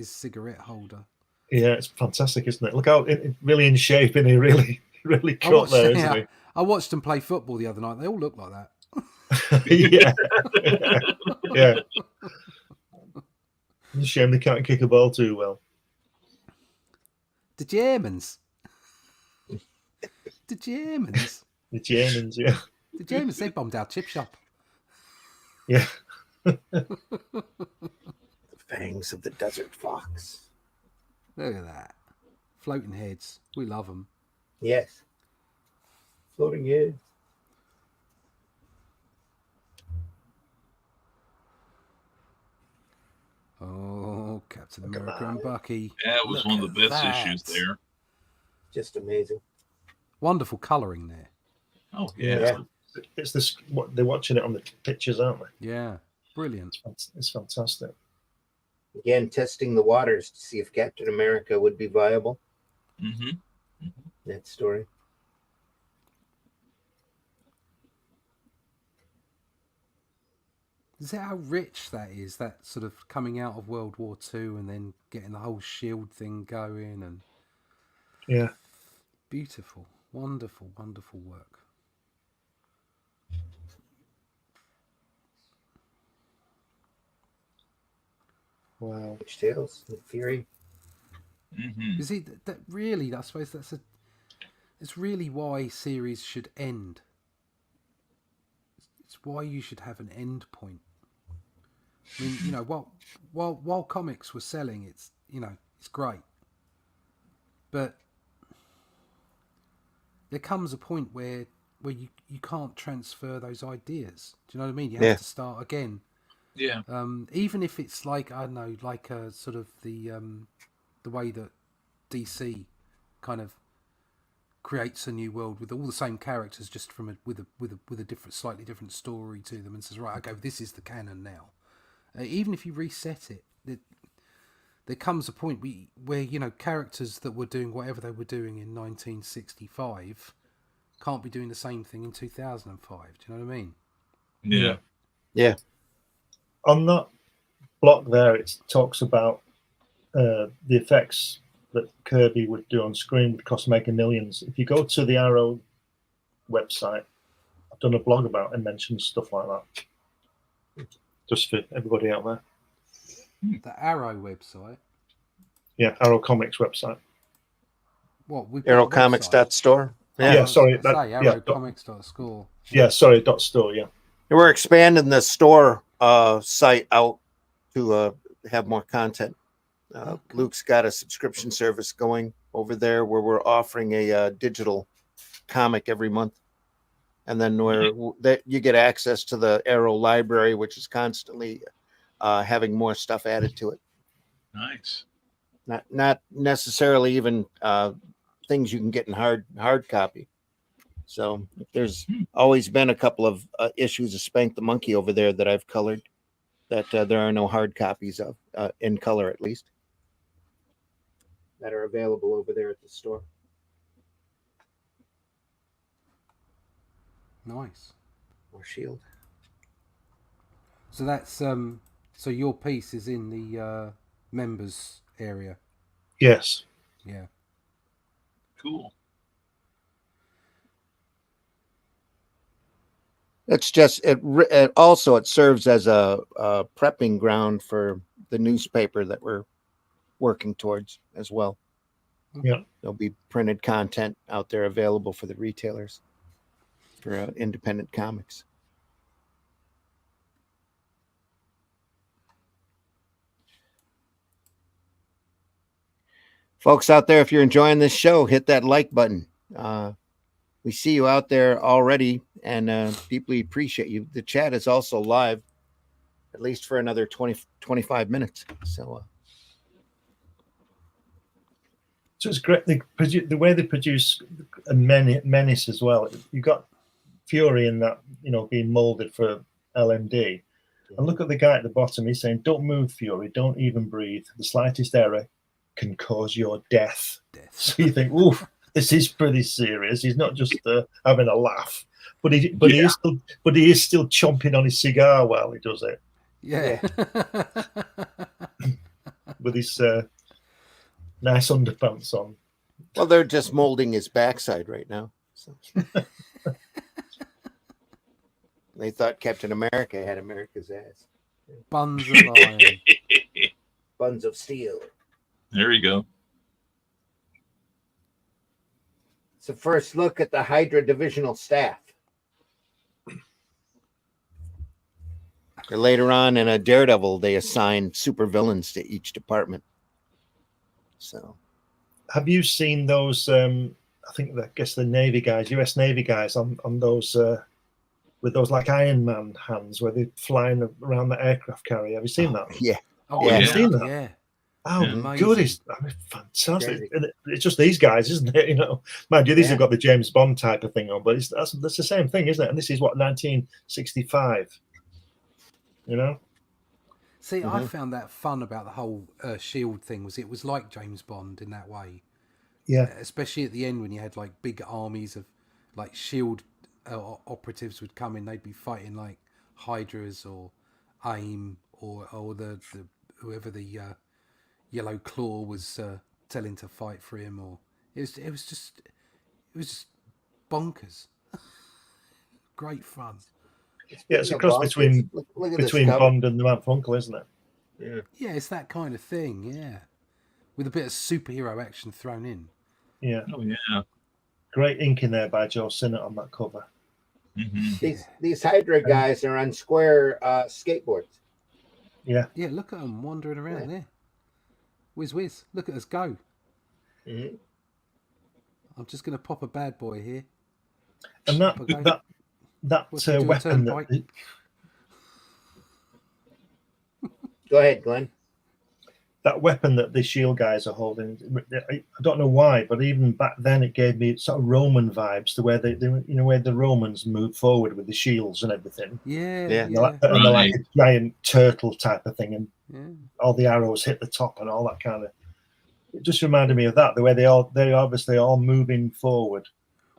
cigarette holder. Yeah, it's fantastic, isn't it? Look how really in shape and he really cut there, isn't he? I watched them play football the other night. They all look like that. Yeah. Yeah. It's a shame they can't kick a ball too well. The Germans. The Germans. The Germans, yeah. The Germans, they bombed our chip shop. Yeah. Fangs of the Desert Fox. Look at that. Floating heads. We love them. Yes. Floating head. Oh, Captain Look at America that. and Bucky. That was Look one of the at best that. issues there. Just amazing. Wonderful colouring there. Oh yeah. Yeah. It's this. What they're watching it on the pictures, aren't they? Yeah. Brilliant. It's fantastic. Again, testing the waters to see if Captain America would be viable. Mm-hmm. That story. Is that how rich that is? That sort of coming out of World War II and then getting the whole shield thing going and Yeah. beautiful, wonderful, wonderful work. Wow. Witch Tales, the Fury. Mm-hmm. You see, that really, I suppose it's really why series should end. It's why you should have an end point. I mean, you know, while comics were selling, it's great, but there comes a point where you can't transfer those ideas. Do you know what I mean? You have to start again. Yeah. Even if it's like, I don't know, like a sort of the way that DC kind of creates a new world with all the same characters, just from with a different, slightly different story to them, and says, right, okay, this is the canon now. Even if you reset it, there comes a point where characters that were doing whatever they were doing in 1965 can't be doing the same thing in 2005. Do you know what I mean? Yeah. Yeah. On that block there, it talks about the effects that Kirby would do on screen would cost mega millions. If you go to the Arrow website, I've done a blog about it and mentioned stuff like that. Just for everybody out there. The Arrow website? Yeah, Arrow Comics website. What? Arrowcomics.store? Yeah, sorry. Arrowcomics.store. Yeah, sorry, .store, yeah. We're expanding the store site out to have more content. Luke's got a subscription service going over there where we're offering a digital comic every month. And then you get access to the Arrow library, which is constantly having more stuff added to it. Nice. Not necessarily even things you can get in hard copy. So there's always been a couple of issues of Spank the Monkey over there that I've colored that there are no hard copies of, in color at least, that are available over there at the store. Nice. Or Shield. So that's so your piece is in the members area. Yes. Yeah. Cool. It's just it also it serves as a prepping ground for the newspaper that we're working towards as well. Yeah. There'll be printed content out there available for the retailers for independent comics. Folks out there, if you're enjoying this show, hit that like button. We see you out there already and deeply appreciate you. The chat is also live, at least for another 25 minutes. So it's great. The way they produce a menace as well. You got Fury in that, being molded for LMD. And look at the guy at the bottom. He's saying, "Don't move, Fury. Don't even breathe. The slightest error can cause your death." So you think, "Ooh, this is pretty serious." He's not just having a laugh, but he is still chomping on his cigar while he does it. Yeah. With his nice underpants on. Well, they're just molding his backside right now. So. They thought Captain America had America's ass. Buns of iron. Buns of steel. There you go. It's a first look at the Hydra divisional staff. Later on in a Daredevil, they assign supervillains to each department. So, have you seen those? I guess the Navy guys, U.S. Navy guys, on those with those like Iron Man hands, where they're flying around the aircraft carrier. Have you seen that? Yeah. Oh, yeah. Have you seen that? Yeah. Oh, good! It's fantastic. It's just these guys, isn't it? Mind you, these have got the James Bond type of thing on, but that's the same thing, isn't it? And this is what 1965. See, I found that fun about the whole Shield thing. It was like James Bond in that way. Yeah. Especially at the end when you had like big armies of like Shield operatives would come in. They'd be fighting like Hydras or AIM or the whoever the Yellow Claw was telling to fight for him. Or it was just bonkers. Great fun. Yeah, it's a cross between Bond and the Man from U.N.C.L.E., isn't it? Yeah, it's that kind of thing. Yeah, with a bit of superhero action thrown in. Yeah. Oh yeah. Great ink in there by Joe Sinnott on that cover. Mm-hmm. These Hydra guys are on square skateboards. Yeah. Yeah, look at them wandering around there. Whiz. Look at us go. Mhm. I'm just going to pop a bad boy here. And Pop a go. that Watch me do a weapon turnpike. Go ahead, Glenn. that weapon that the shield guys are holding, I don't know why, but even back then it gave me sort of Roman vibes to where they where the Romans moved forward with the shields and everything. Yeah. And they're like a giant turtle type of thing, and all the arrows hit the top and all that kind of. It just reminded me of that, the way they're obviously all moving forward.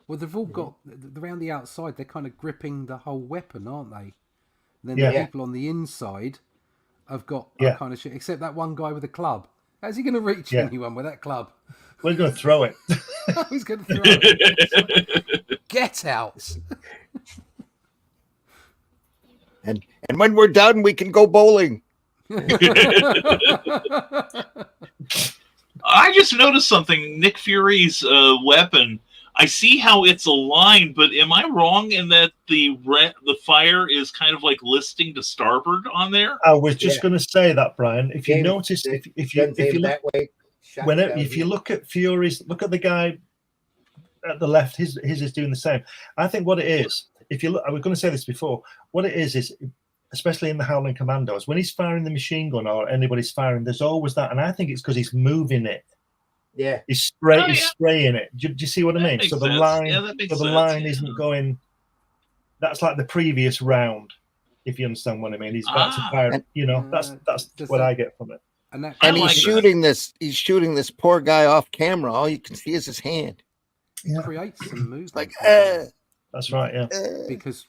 Well, they've all got around the outside. They're kind of gripping the whole weapon, aren't they? And then the people on the inside have got that kind of shit. Except that one guy with a club. How's he going to reach anyone with that club? We're going to throw it. He's going to throw it. Get out. And when we're done, we can go bowling. I just noticed something. Nick Fury's weapon. I see how it's aligned, but am I wrong in that the fire is kind of like listing to starboard on there? I was just going to say that, Brian. If you notice, if you look at Fury's, look at the guy at the left. His is doing the same. I think what it is, if you look, I was going to say this before. What it is especially in the Howling Commandos, when he's firing the machine gun or anybody's firing, there's always that, and I think it's because he's moving it. Yeah, he's spraying it. Do you see what I mean? So the line, isn't going. That's like the previous round, if you understand what I mean. He's about to fire. That's what I get from it. And he's shooting this. He's shooting this poor guy off camera. All you can see is his hand. Yeah. Creates some movement. Like, that's right. Yeah, because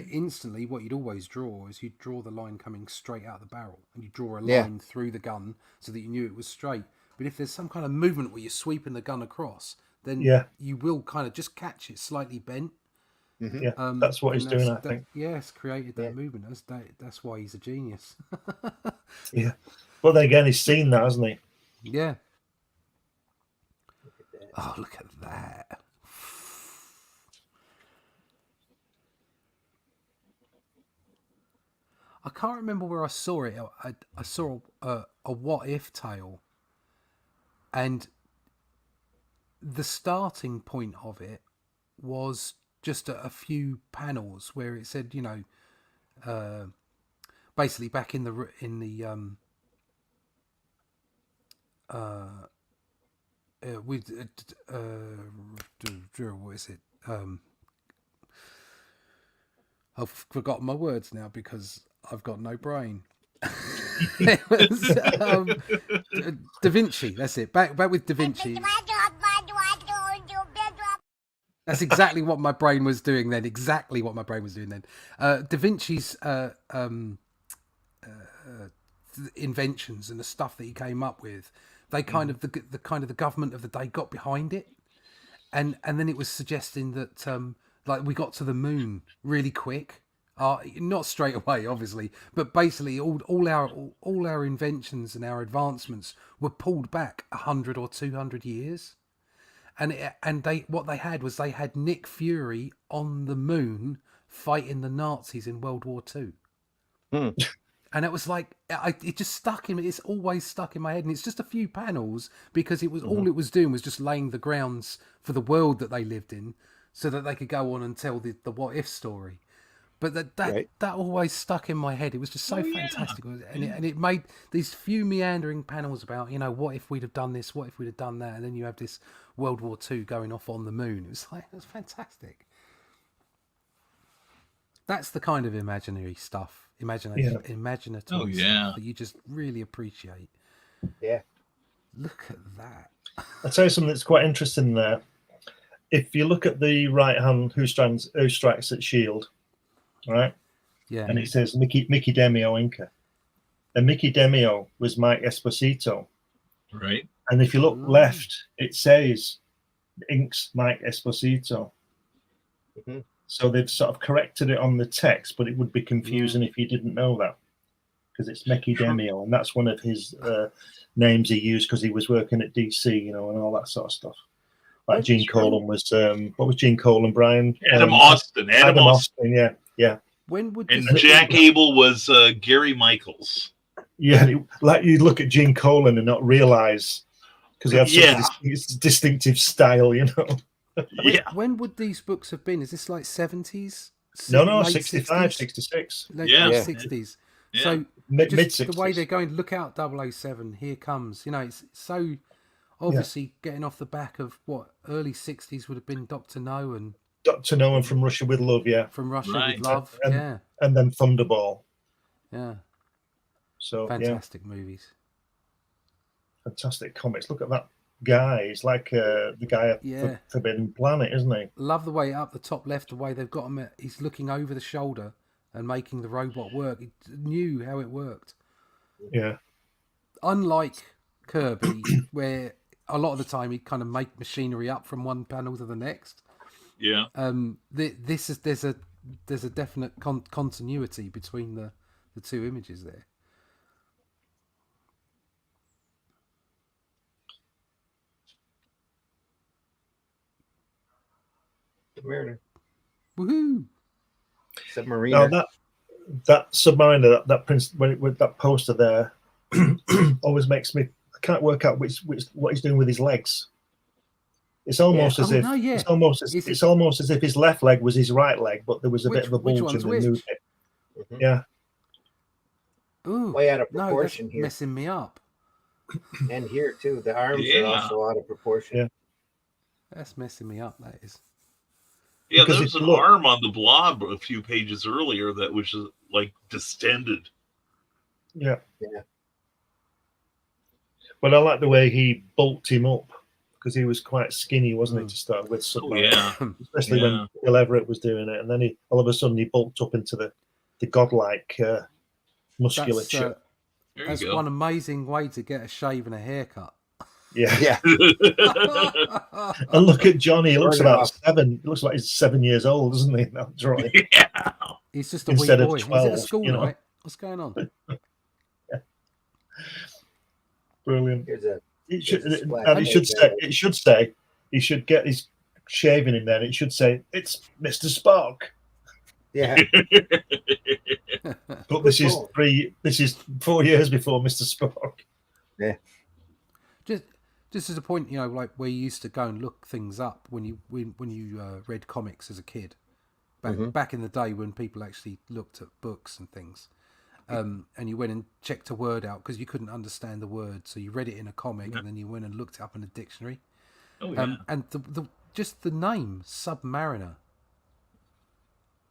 instantly, what you'd always draw is you'd draw the line coming straight out of the barrel, and you draw a line through the gun so that you knew it was straight. But if there's some kind of movement where you're sweeping the gun across, then you will kind of just catch it slightly bent. Mm-hmm. Yeah, that's what he's doing, I think. Yes, created that movement. That's why he's a genius. Yeah. But then again, he's seen that, hasn't he? Yeah. Oh, look at that. I can't remember where I saw it. I saw a what if tale. And the starting point of it was just a few panels where it said, basically back in the what is it? I've forgotten my words now because I've got no brain. It was Da Vinci. That's it. Back with Da Vinci. That's exactly what my brain was doing then. Da Vinci's inventions and the stuff that he came up with, they kind of the government of the day got behind it, and then it was suggesting that like we got to the moon really quick. Not straight away, obviously, but basically all our inventions and our advancements were pulled back 100 or 200 years, and what they had Nick Fury on the moon fighting the Nazis in World War II. And it was like it just stuck in me. It's always stuck in my head, and it's just a few panels because it was all it was doing was just laying the grounds for the world that they lived in, so that they could go on and tell the what if story. But that always stuck in my head. It was just so fantastic, and it made these few meandering panels about what if we'd have done this, what if we'd have done that, and then you have this World War II going off on the moon. It was fantastic. That's the kind of imaginary stuff, imaginative stuff that you just really appreciate. Yeah, look at that. I'll tell you something that's quite interesting there. If you look at the right hand, who strikes at shield. Right, yeah, and it says Mickey Demio Inca, and Mickey Demio was Mike Esposito, right? And if you look left, it says Inks Mike Esposito. Mm-hmm. So they've sort of corrected it on the text, but it would be confusing if you didn't know that, because it's Mickey Demio, and that's one of his names he used because he was working at DC, and all that sort of stuff. Like Gene Colan was, what was Gene Colan, Brian? Adam Austin, yeah. When would and Jack Abel was Gary Michaels? Yeah, like you look at Gene Colan and not realize because he had such a distinctive style, you know. When would these books have been? Is this like 70s? No, late 65, 60s? 66. Late Yeah. 60s. Yeah. So Mid-60s. the way they're going, look out 007, here comes. You know, it's so obviously getting off the back of what early 60s would have been Dr. No and Dr. No and From Russia with Love, yeah. From Russia Right. with Love, And then Thunderball. yeah. So Fantastic movies. Fantastic comics. Look at that guy. He's like the guy at Forbidden Planet, isn't he? Love the way up the top left, the way they've got him. He's looking over the shoulder and making the robot work. He knew how it worked. Yeah. Unlike Kirby, where a lot of the time he'd kind of make machinery up from one panel to the next. Yeah. There's a definite continuity between the two images there. Submariner. Woohoo! Submariner. Now that Submariner, that prince with that poster there, always makes me. I can't work out what he's doing with his legs. It's almost as if it's almost as if his left leg was his right leg, but there was a bit of a bulge in the new bit. Mm-hmm. Yeah. Ooh, Way out of no, proportion that's here. messing me up. And here too, the arms are also out of proportion. Yeah. That's messing me up. That is. Yeah, Because there was if an you look- arm on the blob a few pages earlier that was just, like distended. Yeah. Yeah. But I like the way he bulked him up because he was quite skinny, wasn't he, to start with? Oh, yeah. Especially when Bill Everett was doing it, and then he all of a sudden he bulked up into the godlike musculature. That's one amazing way to get a shave and a haircut. Yeah. Yeah. And look at Johnny. He looks Turn it about off. 7. He looks like he's 7 years old, doesn't he? In that drawing. Yeah. He's just a Instead wee of boy. 12, He's at a school you know. night. What's going on? Brilliant. Here's a It should, There's a splash and page it should say he should get his shaving in there. It should say it's Mr. Spock. yeah. But this is 4 years before Mr. Spock. Just as a point, you know, like where you used to go and look things up when you read comics as a kid, back in the day when people actually looked at books and things, and you went and checked a word out because you couldn't understand the word, so you read it in a comic and then you went and looked it up in a dictionary. Oh, yeah. And just the name Submariner.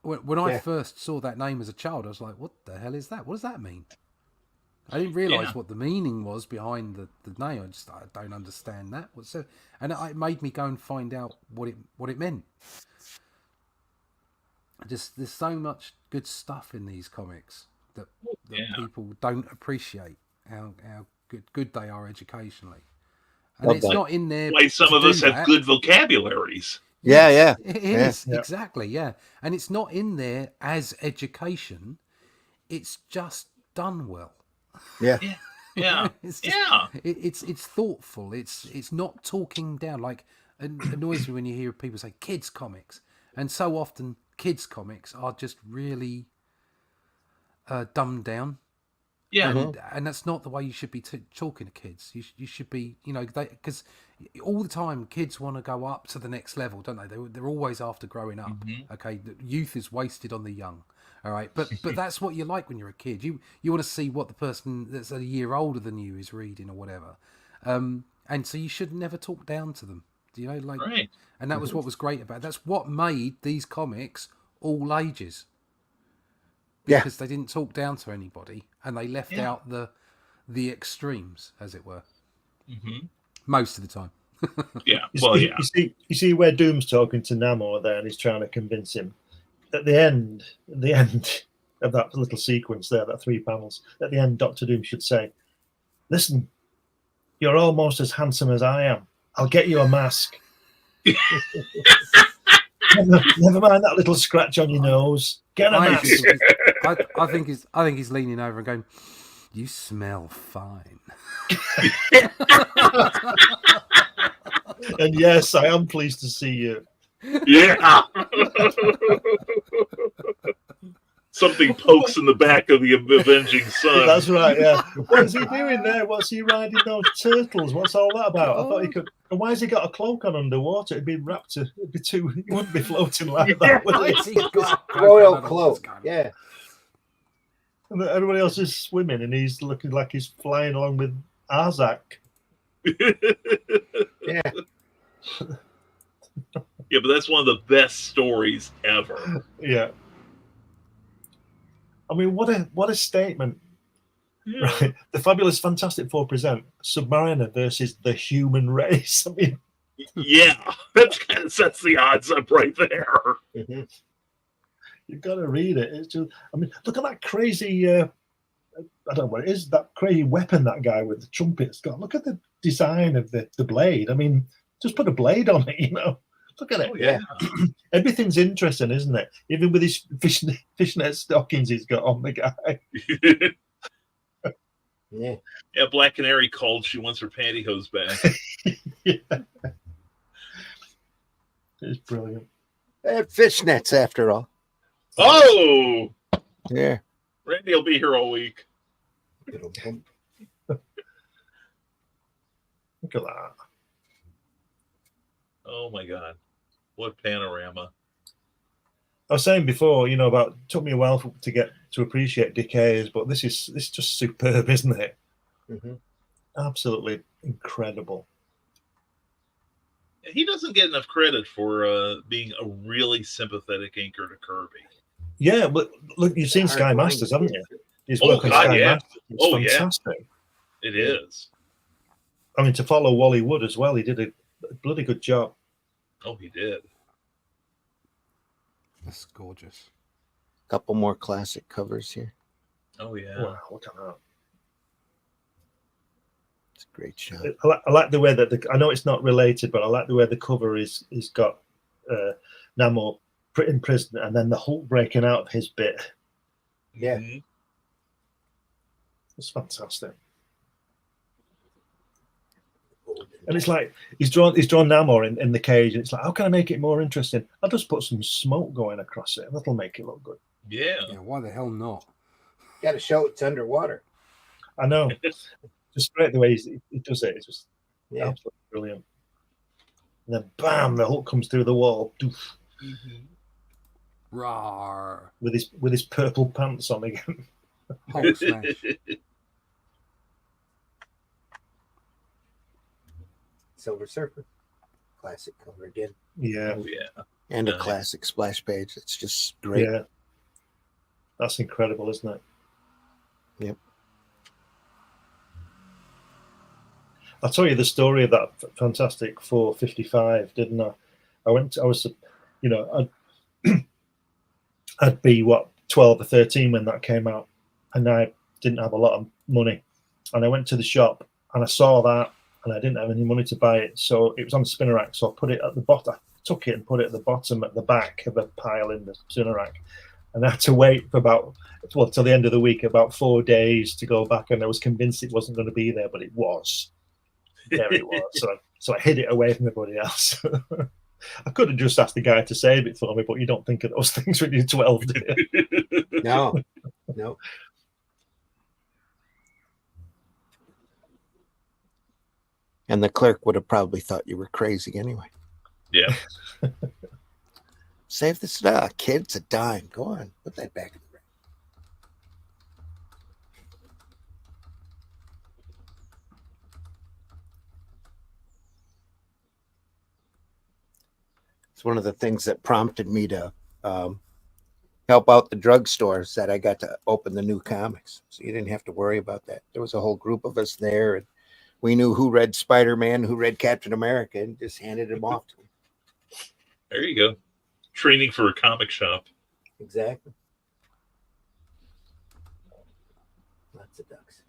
When I first saw that name as a child, I was like, "What the hell is that? What does that mean?" I didn't realise what the meaning was behind the name. I don't understand that. And it made me go and find out what it meant. There's so much good stuff in these comics that people don't appreciate how good they are educationally. And it's not in there. Like some of us have good vocabularies. Yeah. It is, exactly, yeah. And it's not in there as education. It's just done well. Yeah. Yeah. It's thoughtful. It's not talking down. Like, it annoys me when you hear people say kids comics, and so often kids comics are just really dumbed down. Yeah. And that's not the way you should be talking to kids. You should be, you know, because all the time kids want to go up to the next level, don't they? They're always after growing up. Okay, the youth is wasted on the young. All right, but that's what you like when you're a kid. You want to see what the person that's a year older than you is reading or whatever, and so you should never talk down to them. Do you know, like? Right. And that was what was great about it. That's what made these comics all ages. Because they didn't talk down to anybody, and they left out the extremes, as it were. Most of the time. Yeah. You see where Doom's talking to Namor there, and he's trying to convince him. At the end of that little sequence there, that 3 panels, at the end, Dr. Doom should say, "Listen, you're almost as handsome as I am. I'll get you a mask." Never mind that little scratch on your nose. Get a mask. I think he's leaning over and going, "You smell fine." And yes, I am pleased to see you. Yeah. Something pokes in the back of the avenging sun. That's right, yeah. What's he doing there? What's he riding those turtles? What's all that about? I thought he could. And why has he got a cloak on underwater? It'd be wrapped. It'd be too. He wouldn't be floating like that. Would he? He's got Royal cloak. Yeah. And everybody else is swimming, and he's looking like he's flying along with Arzak. Yeah. Yeah, but that's one of the best stories ever. Yeah. I mean, what a statement. Yeah. Right. The Fabulous Fantastic Four present Submariner versus the human race. I mean, Yeah, that kind of sets the odds up right there. Mhm. you've got to read it. It's just, I mean, look at that crazy. I don't know what it is. That crazy weapon that guy with the trumpet's got. Look at the design of the blade. I mean, just put a blade on it. Look at it. Oh, yeah. Everything's interesting, isn't it? Even with his fishnet stockings he's got on the guy. Yeah. Yeah, Black Canary called. She wants her pantyhose back. Yeah. It's brilliant. Fishnets, after all. Oh, Yeah. Randy will be here all week. Look at that. Oh my God, what panorama! I was saying before, about took me a while to get to appreciate Dick Ayers, but this is just superb, isn't it? Mhm. Absolutely incredible. He doesn't get enough credit for being a really sympathetic inker to Kirby. Yeah, but look, you've seen Hard Sky line. Masters, haven't you? His Oh, work on God, Sky yeah. Masters. It's Oh, yeah. fantastic. It is. I mean, to follow Wally Wood as well, he did a bloody good job. Oh, he did. That's gorgeous. Couple more classic covers here. Oh yeah. Wow, look at that. It's a great shot. I like the way that I know it's not related, but I like the way the cover is got Namor in prison and then the Hulk breaking out of his bit. Yeah. Mhm. It's fantastic. And it's like he's drawn Namor in the cage, and it's like, how can I make it more interesting? I'll just put some smoke going across it. That'll make it look good. Yeah. Yeah, why the hell not? Got to show it's underwater. I know. Just great the way he does it. It's just Yeah. absolutely brilliant. And then bam, the Hulk comes through the wall. Doof, Rawr. with his purple pants on again. Hulk smash. Silver Surfer. Classic cover again. Yeah, Oh yeah. And a Nice. classic splash page. It's just great. yeah. That's incredible, isn't it? Yep. I'll tell you the story of that Fantastic Four 55, didn't I? I'd be 12 or 13 when that came out, and I didn't have a lot of money, and I went to the shop and I saw that, and I didn't have any money to buy it, so it was on the spinner rack, so I put it at the bottom. I took it and put it at the bottom at the back of a pile in the spinner rack, and I had to wait for till the end of the week, about 4 days to go back, and I was convinced it wasn't going to be there, but it was. There it was. So I hid it away from everybody else. I could have just asked the guy to save it for me, but you don't think of those things when you're 12, do you? No. No. And the clerk would have probably thought you were crazy anyway. Yeah. Save this. Kid, it's a dime. Go on. Put that back in the rack. It's one of the things that prompted me to help out the drugstores, that I got to open the new comics. So you didn't have to worry about that. There was a whole group of us there, and we knew who read Spider-Man, who read Captain America, and just handed them off to them. There you go. Training for a comic shop. Exactly. Lots of ducks.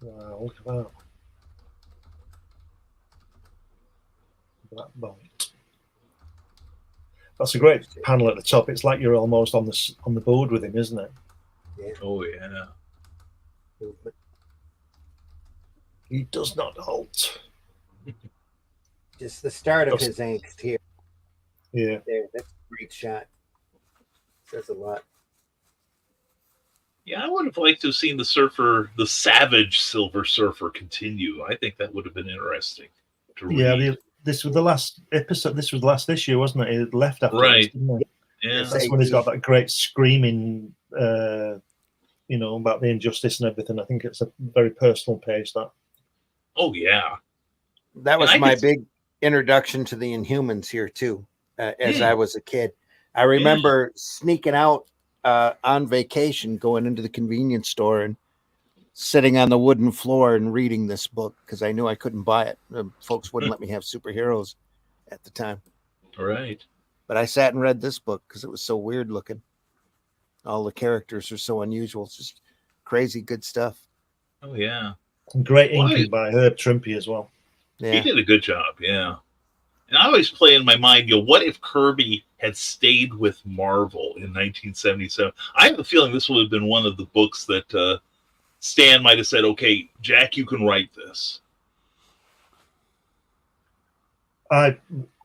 Wow, look at that. Look at that bolt. That's a great panel at the top. It's like you're almost on the board with him, isn't it? Yeah. Oh yeah. Movement. He does not halt. Just the start of Does- his angst here. Yeah. There, that's a great shot. Says a lot. Yeah, I would have liked to have seen the Savage Silver Surfer continue. I think that would have been interesting to read. Yeah, this was the last episode. This was the last issue, wasn't it? It left after Right. this, didn't it? Yeah. That's when he's got that great screaming, about the injustice and everything. I think it's a very personal page, that. Oh, yeah. That was And I my could- big introduction to the Inhumans here too. As Yeah. I was a kid, I remember sneaking out on vacation, going into the convenience store and sitting on the wooden floor and reading this book because I knew I couldn't buy it. Folks wouldn't let me have superheroes at the time. Right. But I sat and read this book because it was so weird looking. All the characters are so unusual. It's just crazy good stuff. Oh, yeah. And great Why? inking by Herb Trimpe as well. He Yeah. did a good job, yeah. And I always play in my mind, what if Kirby had stayed with Marvel in 1977? I have a feeling this would have been one of the books that Stan might have said, okay, Jack, you can write this. I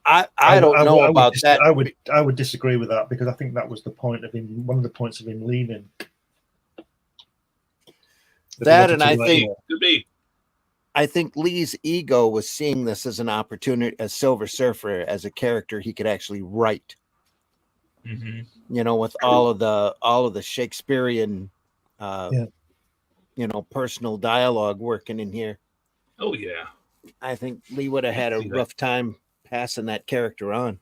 don't know about that. I would disagree with that because I think that was the point of him. One of the points of him leaving. That, and I think Could be. I think Lee's ego was seeing this as an opportunity, as Silver Surfer, as a character he could actually write. Mm-hmm. With all of the Shakespearean, personal dialogue working in here. Oh, yeah. I think Lee would have had a rough time passing that character on.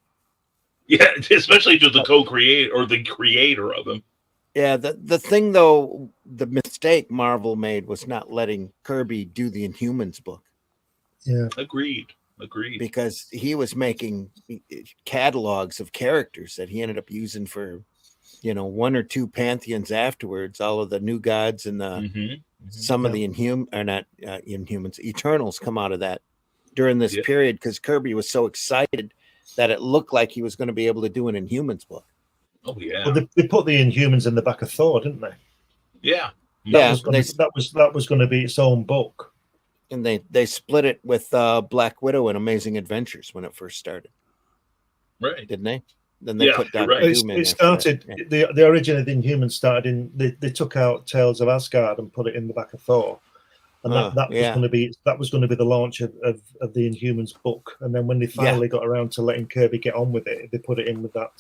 Yeah, especially to the co-creator or the creator of him. Yeah, the thing though, the mistake Marvel made was not letting Kirby do the Inhumans book. Yeah, Agreed. Because he was making catalogs of characters that he ended up using for, one or two pantheons afterwards. All of the New Gods and the some of the Inhumans, Eternals come out of that during this period because Kirby was so excited that it looked like he was going to be able to do an Inhumans book. Oh yeah. Well, they put the Inhumans in the back of Thor, didn't they? Yeah. That was going to be its own book. And they split it with Black Widow and Amazing Adventures when it first started. Right. Didn't they? Then they put Dr. Right. Doom in. It started, the origin of the Inhumans started in, they took out Tales of Asgard and put it in the back of Thor. And that was going to be the launch of the Inhumans book. And then when they finally got around to letting Kirby get on with it, they put it in with that,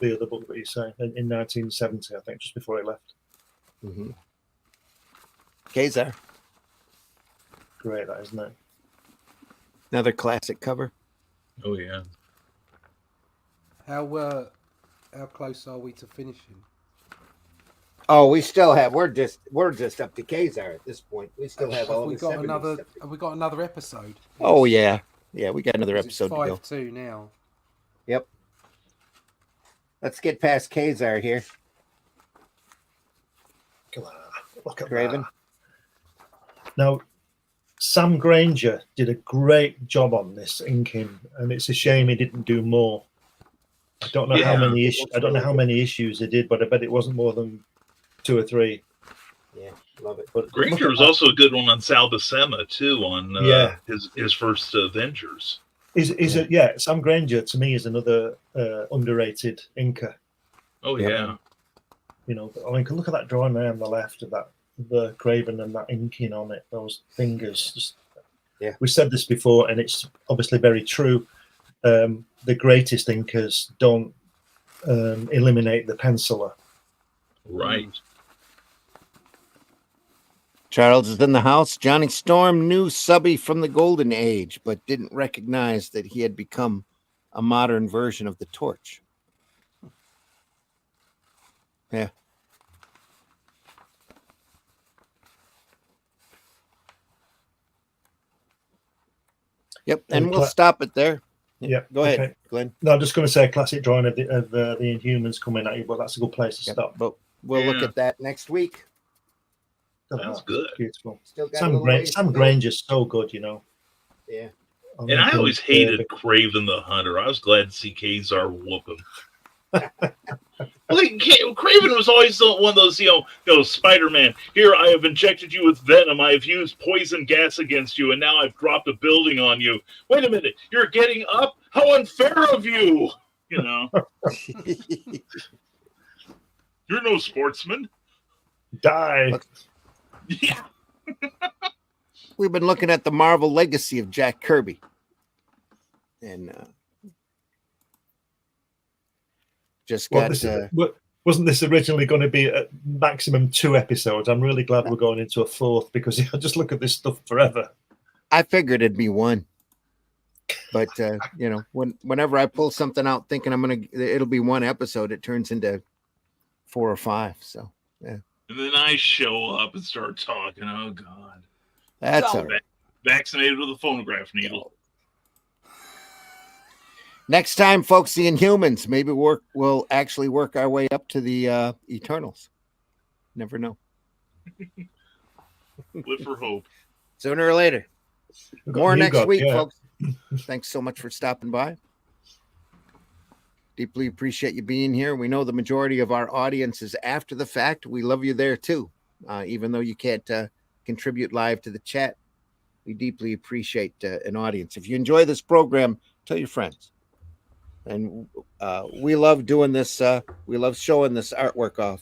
the other book that you say, in 1970, I think, just before he left. Mm-hmm. Kazar. Great, that, isn't it? Another classic cover. Oh yeah. How close are we to finishing? Oh, we still have. We're just up to Kazar at this point. We still have all we the got 70s another? stuff. Have we got another episode? Oh yeah, we got another It's episode to go. 5-2 now. Yep. Let's get past Kazar here. Look at Craven. that. Now, Sam Granger did a great job on this inking, and it's a shame he didn't do more. I don't know how many issues. I don't know how many issues he did, but I bet it wasn't more than 2 or 3. Yeah, love it. But Granger was also a good one on Sal Buscema too, on his first Avengers. Sam Granger to me is another underrated inker. Oh yeah. Look at that drawing there on the left of that, the Craven and that inking on it, those fingers. We said this before, and it's obviously very true. The greatest inkers don't eliminate the penciler. Right. Charles is in the house. Johnny Storm knew Subby from the Golden Age, but didn't recognize that he had become a modern version of the Torch. Yeah. Yep, and we'll stop it there. Yeah, go ahead, Glenn. No, I'm just going to say a classic drawing of the Inhumans coming at you, but that's a good place to stop. But we'll look at that next week. That's good. Beautiful. Still got Sam Granger's so good, Yeah. And I always hated Craven the Hunter. I was glad to see Kazar whoop him. I think Craven was always one of those, Spider-Man, here I have injected you with venom, I have used poison gas against you, and now I've dropped a building on you. Wait a minute, you're getting up? How unfair of you! You know. You're no sportsman. Die. Yeah. We've been looking at the Marvel legacy of Jack Kirby. And just got... wasn't this originally going to be a maximum 2 episodes? I'm really glad we're going into a 4th, because I just look at this stuff forever. I figured it'd be 1. But, whenever I pull something out thinking it'll be 1 episode, it turns into 4 or 5. So, yeah. And then I show up and start talking. Oh, God. That's all right. Vaccinated with a phonograph needle. Next time, folks, the Inhumans. Maybe we'll actually work our way up to the Eternals. Never know. Live for hope. Sooner or later. More next week, yeah. folks. Thanks so much for stopping by. Deeply appreciate you being here. We know the majority of our audience is after the fact. We love you there, too. Even though you can't contribute live to the chat, we deeply appreciate an audience. If you enjoy this program, tell your friends. And we love doing this. We love showing this artwork off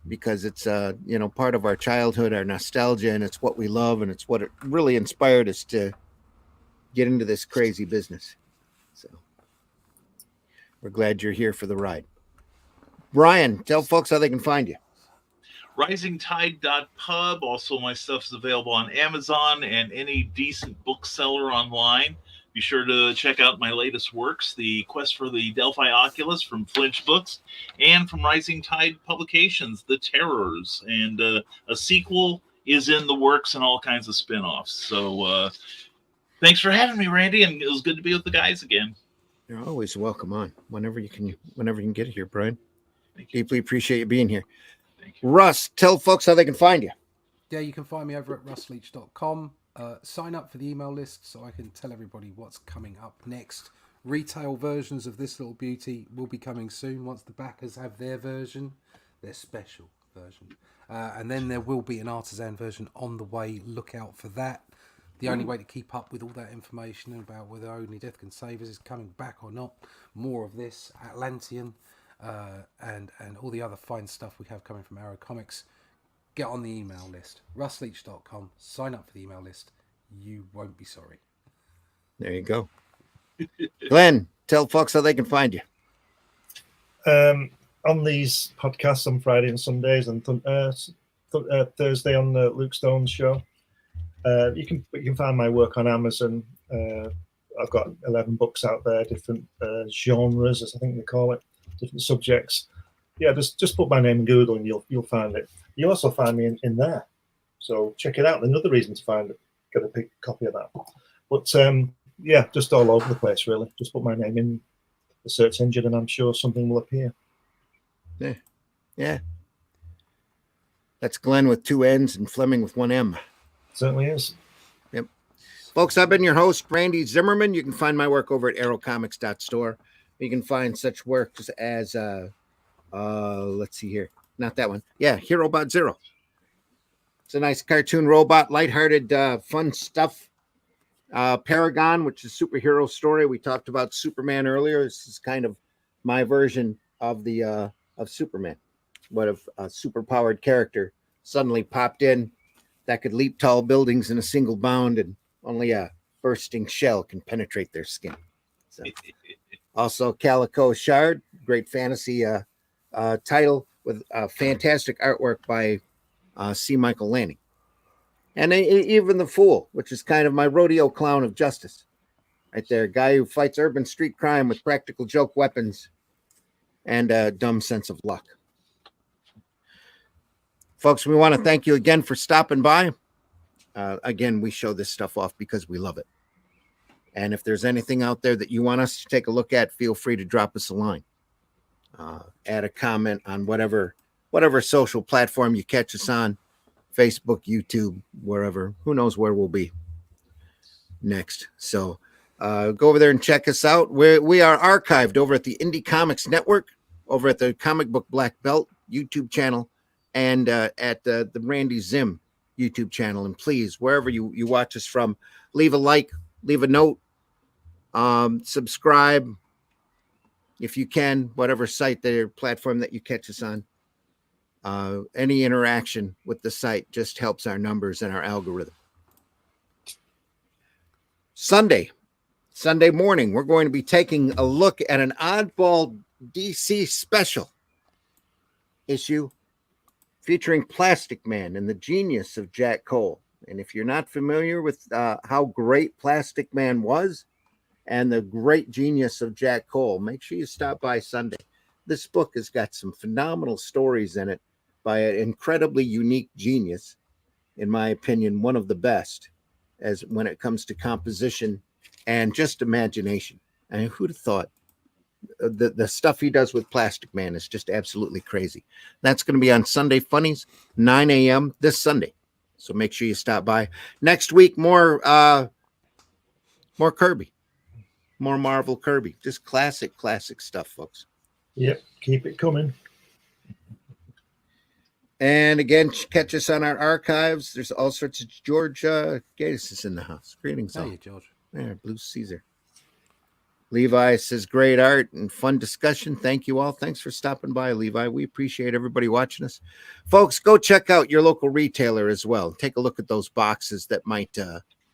because it's, part of our childhood, our nostalgia, and it's what we love. And it's what it really inspired us to get into this crazy business. So we're glad you're here for the ride. Brian, tell folks how they can find you. RisingTide.pub. Also, my stuff is available on Amazon and any decent bookseller online. Be sure to check out my latest works, The Quest for the Delphi Oculus from Flinch Books, and from Rising Tide Publications, The Terrors. And a sequel is in the works and all kinds of spin-offs. So thanks for having me, Randy, and it was good to be with the guys again. You're always welcome on whenever you can get here, Brian. Deeply appreciate you being here. Thank you. Russ, tell folks how they can find you. Yeah, you can find me over at russleach.com. Sign up for the email list so I can tell everybody what's coming up next. Retail versions of this little beauty will be coming soon once the backers have their version, their special version. And then there will be an artisan version on the way. Look out for that. The only way to keep up with all that information about whether Only Death Can Save Us is coming back or not, more of this, Atlantean, and all the other fine stuff we have coming from Arrow Comics. Get on the email list, russleach.com. Sign up for the email list. You won't be sorry. There you go. Glenn, tell folks how they can find you. On these podcasts on Friday and Sundays, and Thursday on the Luke Stone show. You can find my work on Amazon. I've got 11 books out there, different genres, as I think they call it, different subjects. Yeah, just put my name in Google and you'll find it. You'll also find me in there, so check it out. Another reason to find it, get a big copy of that. But just all over the place, really. Just put my name in the search engine, and I'm sure something will appear. Yeah. That's Glenn with 2 N's and Fleming with 1 M. Certainly is. Yep. Folks, I've been your host, Randy Zimmerman. You can find my work over at arrowcomics.store. You can find such works as let's see here. Not that one. Yeah, HeroBot Zero. It's a nice cartoon robot, lighthearted, fun stuff. Paragon, which is a superhero story. We talked about Superman earlier. This is kind of my version of the of Superman. What if a superpowered character suddenly popped in that could leap tall buildings in a single bound, and only a bursting shell can penetrate their skin. So, also Calico Shard, great fantasy title with fantastic artwork by C. Michael Lanning. And even The Fool, which is kind of my rodeo clown of justice. Right there, guy who fights urban street crime with practical joke weapons and a dumb sense of luck. Folks, we want to thank you again for stopping by. Again, we show this stuff off because we love it. And if there's anything out there that you want us to take a look at, feel free to drop us a line. Add a comment on whatever social platform you catch us on, Facebook, YouTube, wherever. Who knows where we'll be next. So go over there and check us out. We are archived over at the Indie Comics Network, over at the Comic Book Black Belt YouTube channel and at the Randy Zim YouTube channel. And please, wherever you watch us from, leave a like, leave a note, subscribe if you can, whatever site or platform that you catch us on. Any interaction with the site just helps our numbers and our algorithm. Sunday morning, we're going to be taking a look at an oddball DC special issue featuring Plastic Man and the genius of Jack Cole. And if you're not familiar with how great Plastic Man was and the great genius of Jack Cole, make sure you stop by Sunday. This book has got some phenomenal stories in it by an incredibly unique genius, in my opinion, one of the best as when it comes to composition and just imagination. I mean, who'd have thought the stuff he does with Plastic Man is just absolutely crazy. That's going to be on Sunday Funnies, 9 a.m. this Sunday. So make sure you stop by. Next week, more Kirby, more Marvel Kirby, just classic stuff, folks. Yep, keep it coming. And again, catch us on our archives. There's all sorts of George Gatis is in the house. Greetings, all. Hey, George. There, Blue Caesar. Levi says great art and fun discussion. Thank you all. Thanks for stopping by, Levi. We appreciate everybody watching us. Folks, go check out your local retailer as well. Take a look at those boxes that might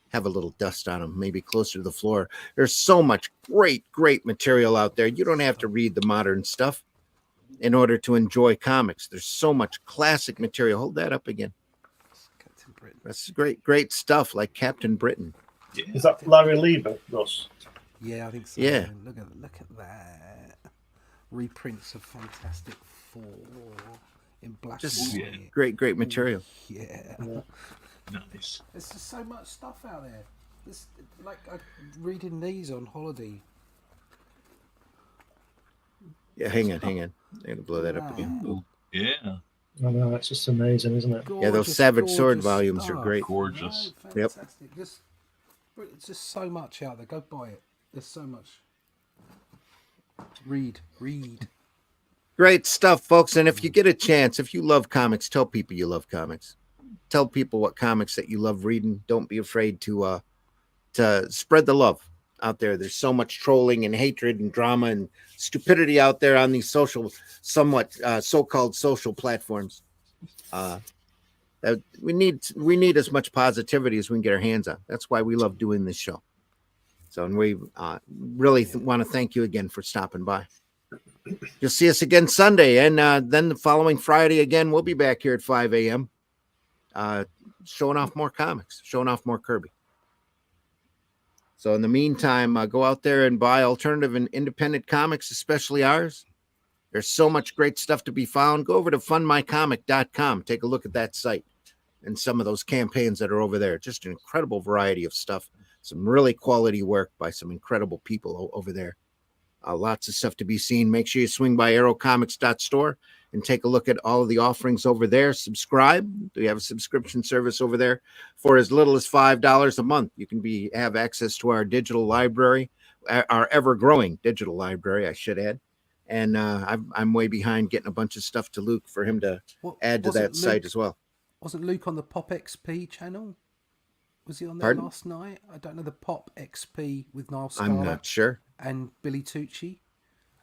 have a little dust on them, maybe closer to the floor. There's so much great material out there. You don't have to read the modern stuff in order to enjoy comics. There's so much classic material. Hold that up again. Captain Britain. That's great stuff like Captain Britain. Yeah. Is that Larry Lieber, Ross? Yeah, I think so. Yeah. Look at that. Reprints of Fantastic Four in black Just and white. great material. Yeah. Nice. There's just so much stuff out there. This, like, I'm reading these on holiday. Yeah, hang on. I'm gonna blow that up again. Wow. Yeah. I know, it's just amazing, isn't it? Yeah, those Savage Sword gorgeous volumes are stuff. great. Gorgeous. No, Yep. fantastic. It's just so much out there. Go buy it. There's so much. Read. Great stuff, folks. And if you get a chance, if you love comics, tell people you love comics. Tell people what comics that you love reading. Don't be afraid to spread the love out there. There's so much trolling and hatred and drama and stupidity out there on these somewhat so-called social platforms. We need as much positivity as we can get our hands on. That's why we love doing this show. So, and we really want to thank you again for stopping by. You'll see us again Sunday, and then the following Friday again, we'll be back here at 5 a.m. Showing off more comics, showing off more Kirby. So in the meantime, go out there and buy alternative and independent comics, especially ours. There's so much great stuff to be found. Go over to fundmycomic.com. Take a look at that site and some of those campaigns that are over there. Just an incredible variety of stuff. Some really quality work by some incredible people over there. Lots of stuff to be seen. Make sure you swing by aerocomics.store and take a look at all of the offerings over there. Subscribe. We have a subscription service over there for as little as $5 a month. You can have access to our digital library, our ever-growing digital library, I should add. And I'm way behind getting a bunch of stuff to Luke for him to add to that site as well. Wasn't Luke on the Pop XP channel? Was he on there Pardon? last night? I don't know, the Pop XP with Niall I'm Scarlett not sure. and Billy Tucci.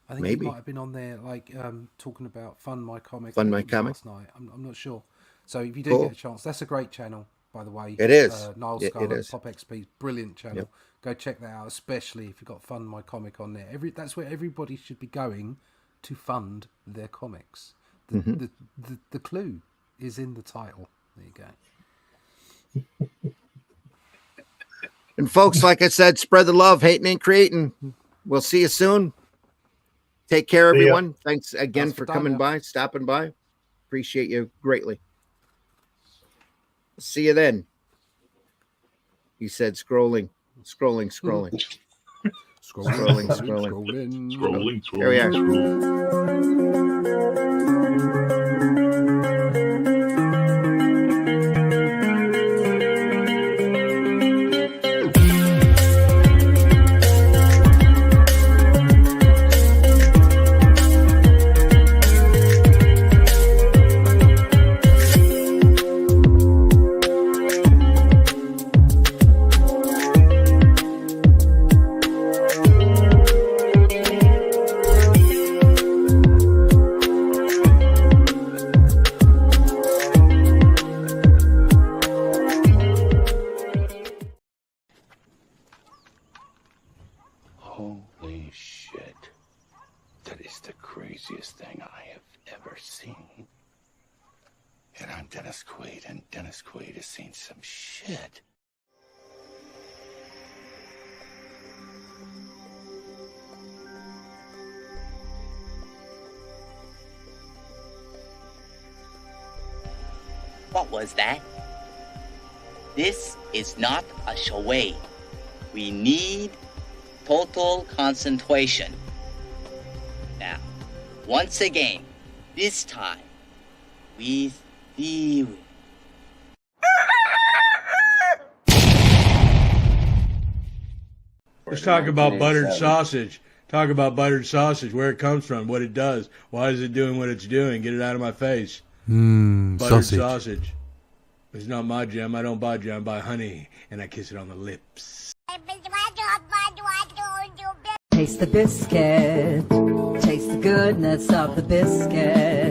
I think Maybe. he might have been on there, like talking about Fund My Comic. Fund My Comic? last night. I'm not sure. So if you do Cool. get a chance, that's a great channel, by the way. It is. Niall It Scarlett, is. Pop XP, brilliant channel. Yep. Go check that out, especially if you've got Fund My Comic on there. That's where everybody should be going to fund their comics. The clue is in the title. There you go. And folks, like I said, spread the love, hating and creating. We'll see you soon. Take care, See ya. everyone. Thanks again Thanks for for coming coming. by, stopping by. Appreciate you greatly. See you then. He said scrolling. Scrolling. Scrolling. Scrolling. Here we are. ever seen. And I'm Dennis Quaid, and Dennis Quaid has seen some shit. What was that? This is not a charade. We need total concentration. Now, once again, this time, with the... Let's talk about buttered sausage. Talk about buttered sausage, where it comes from, what it does. Why is it doing what it's doing? Get it out of my face. Buttered sausage. It's not my jam. I don't buy jam. I buy honey, and I kiss it on the lips. Taste the biscuit. Taste the goodness of the biscuit.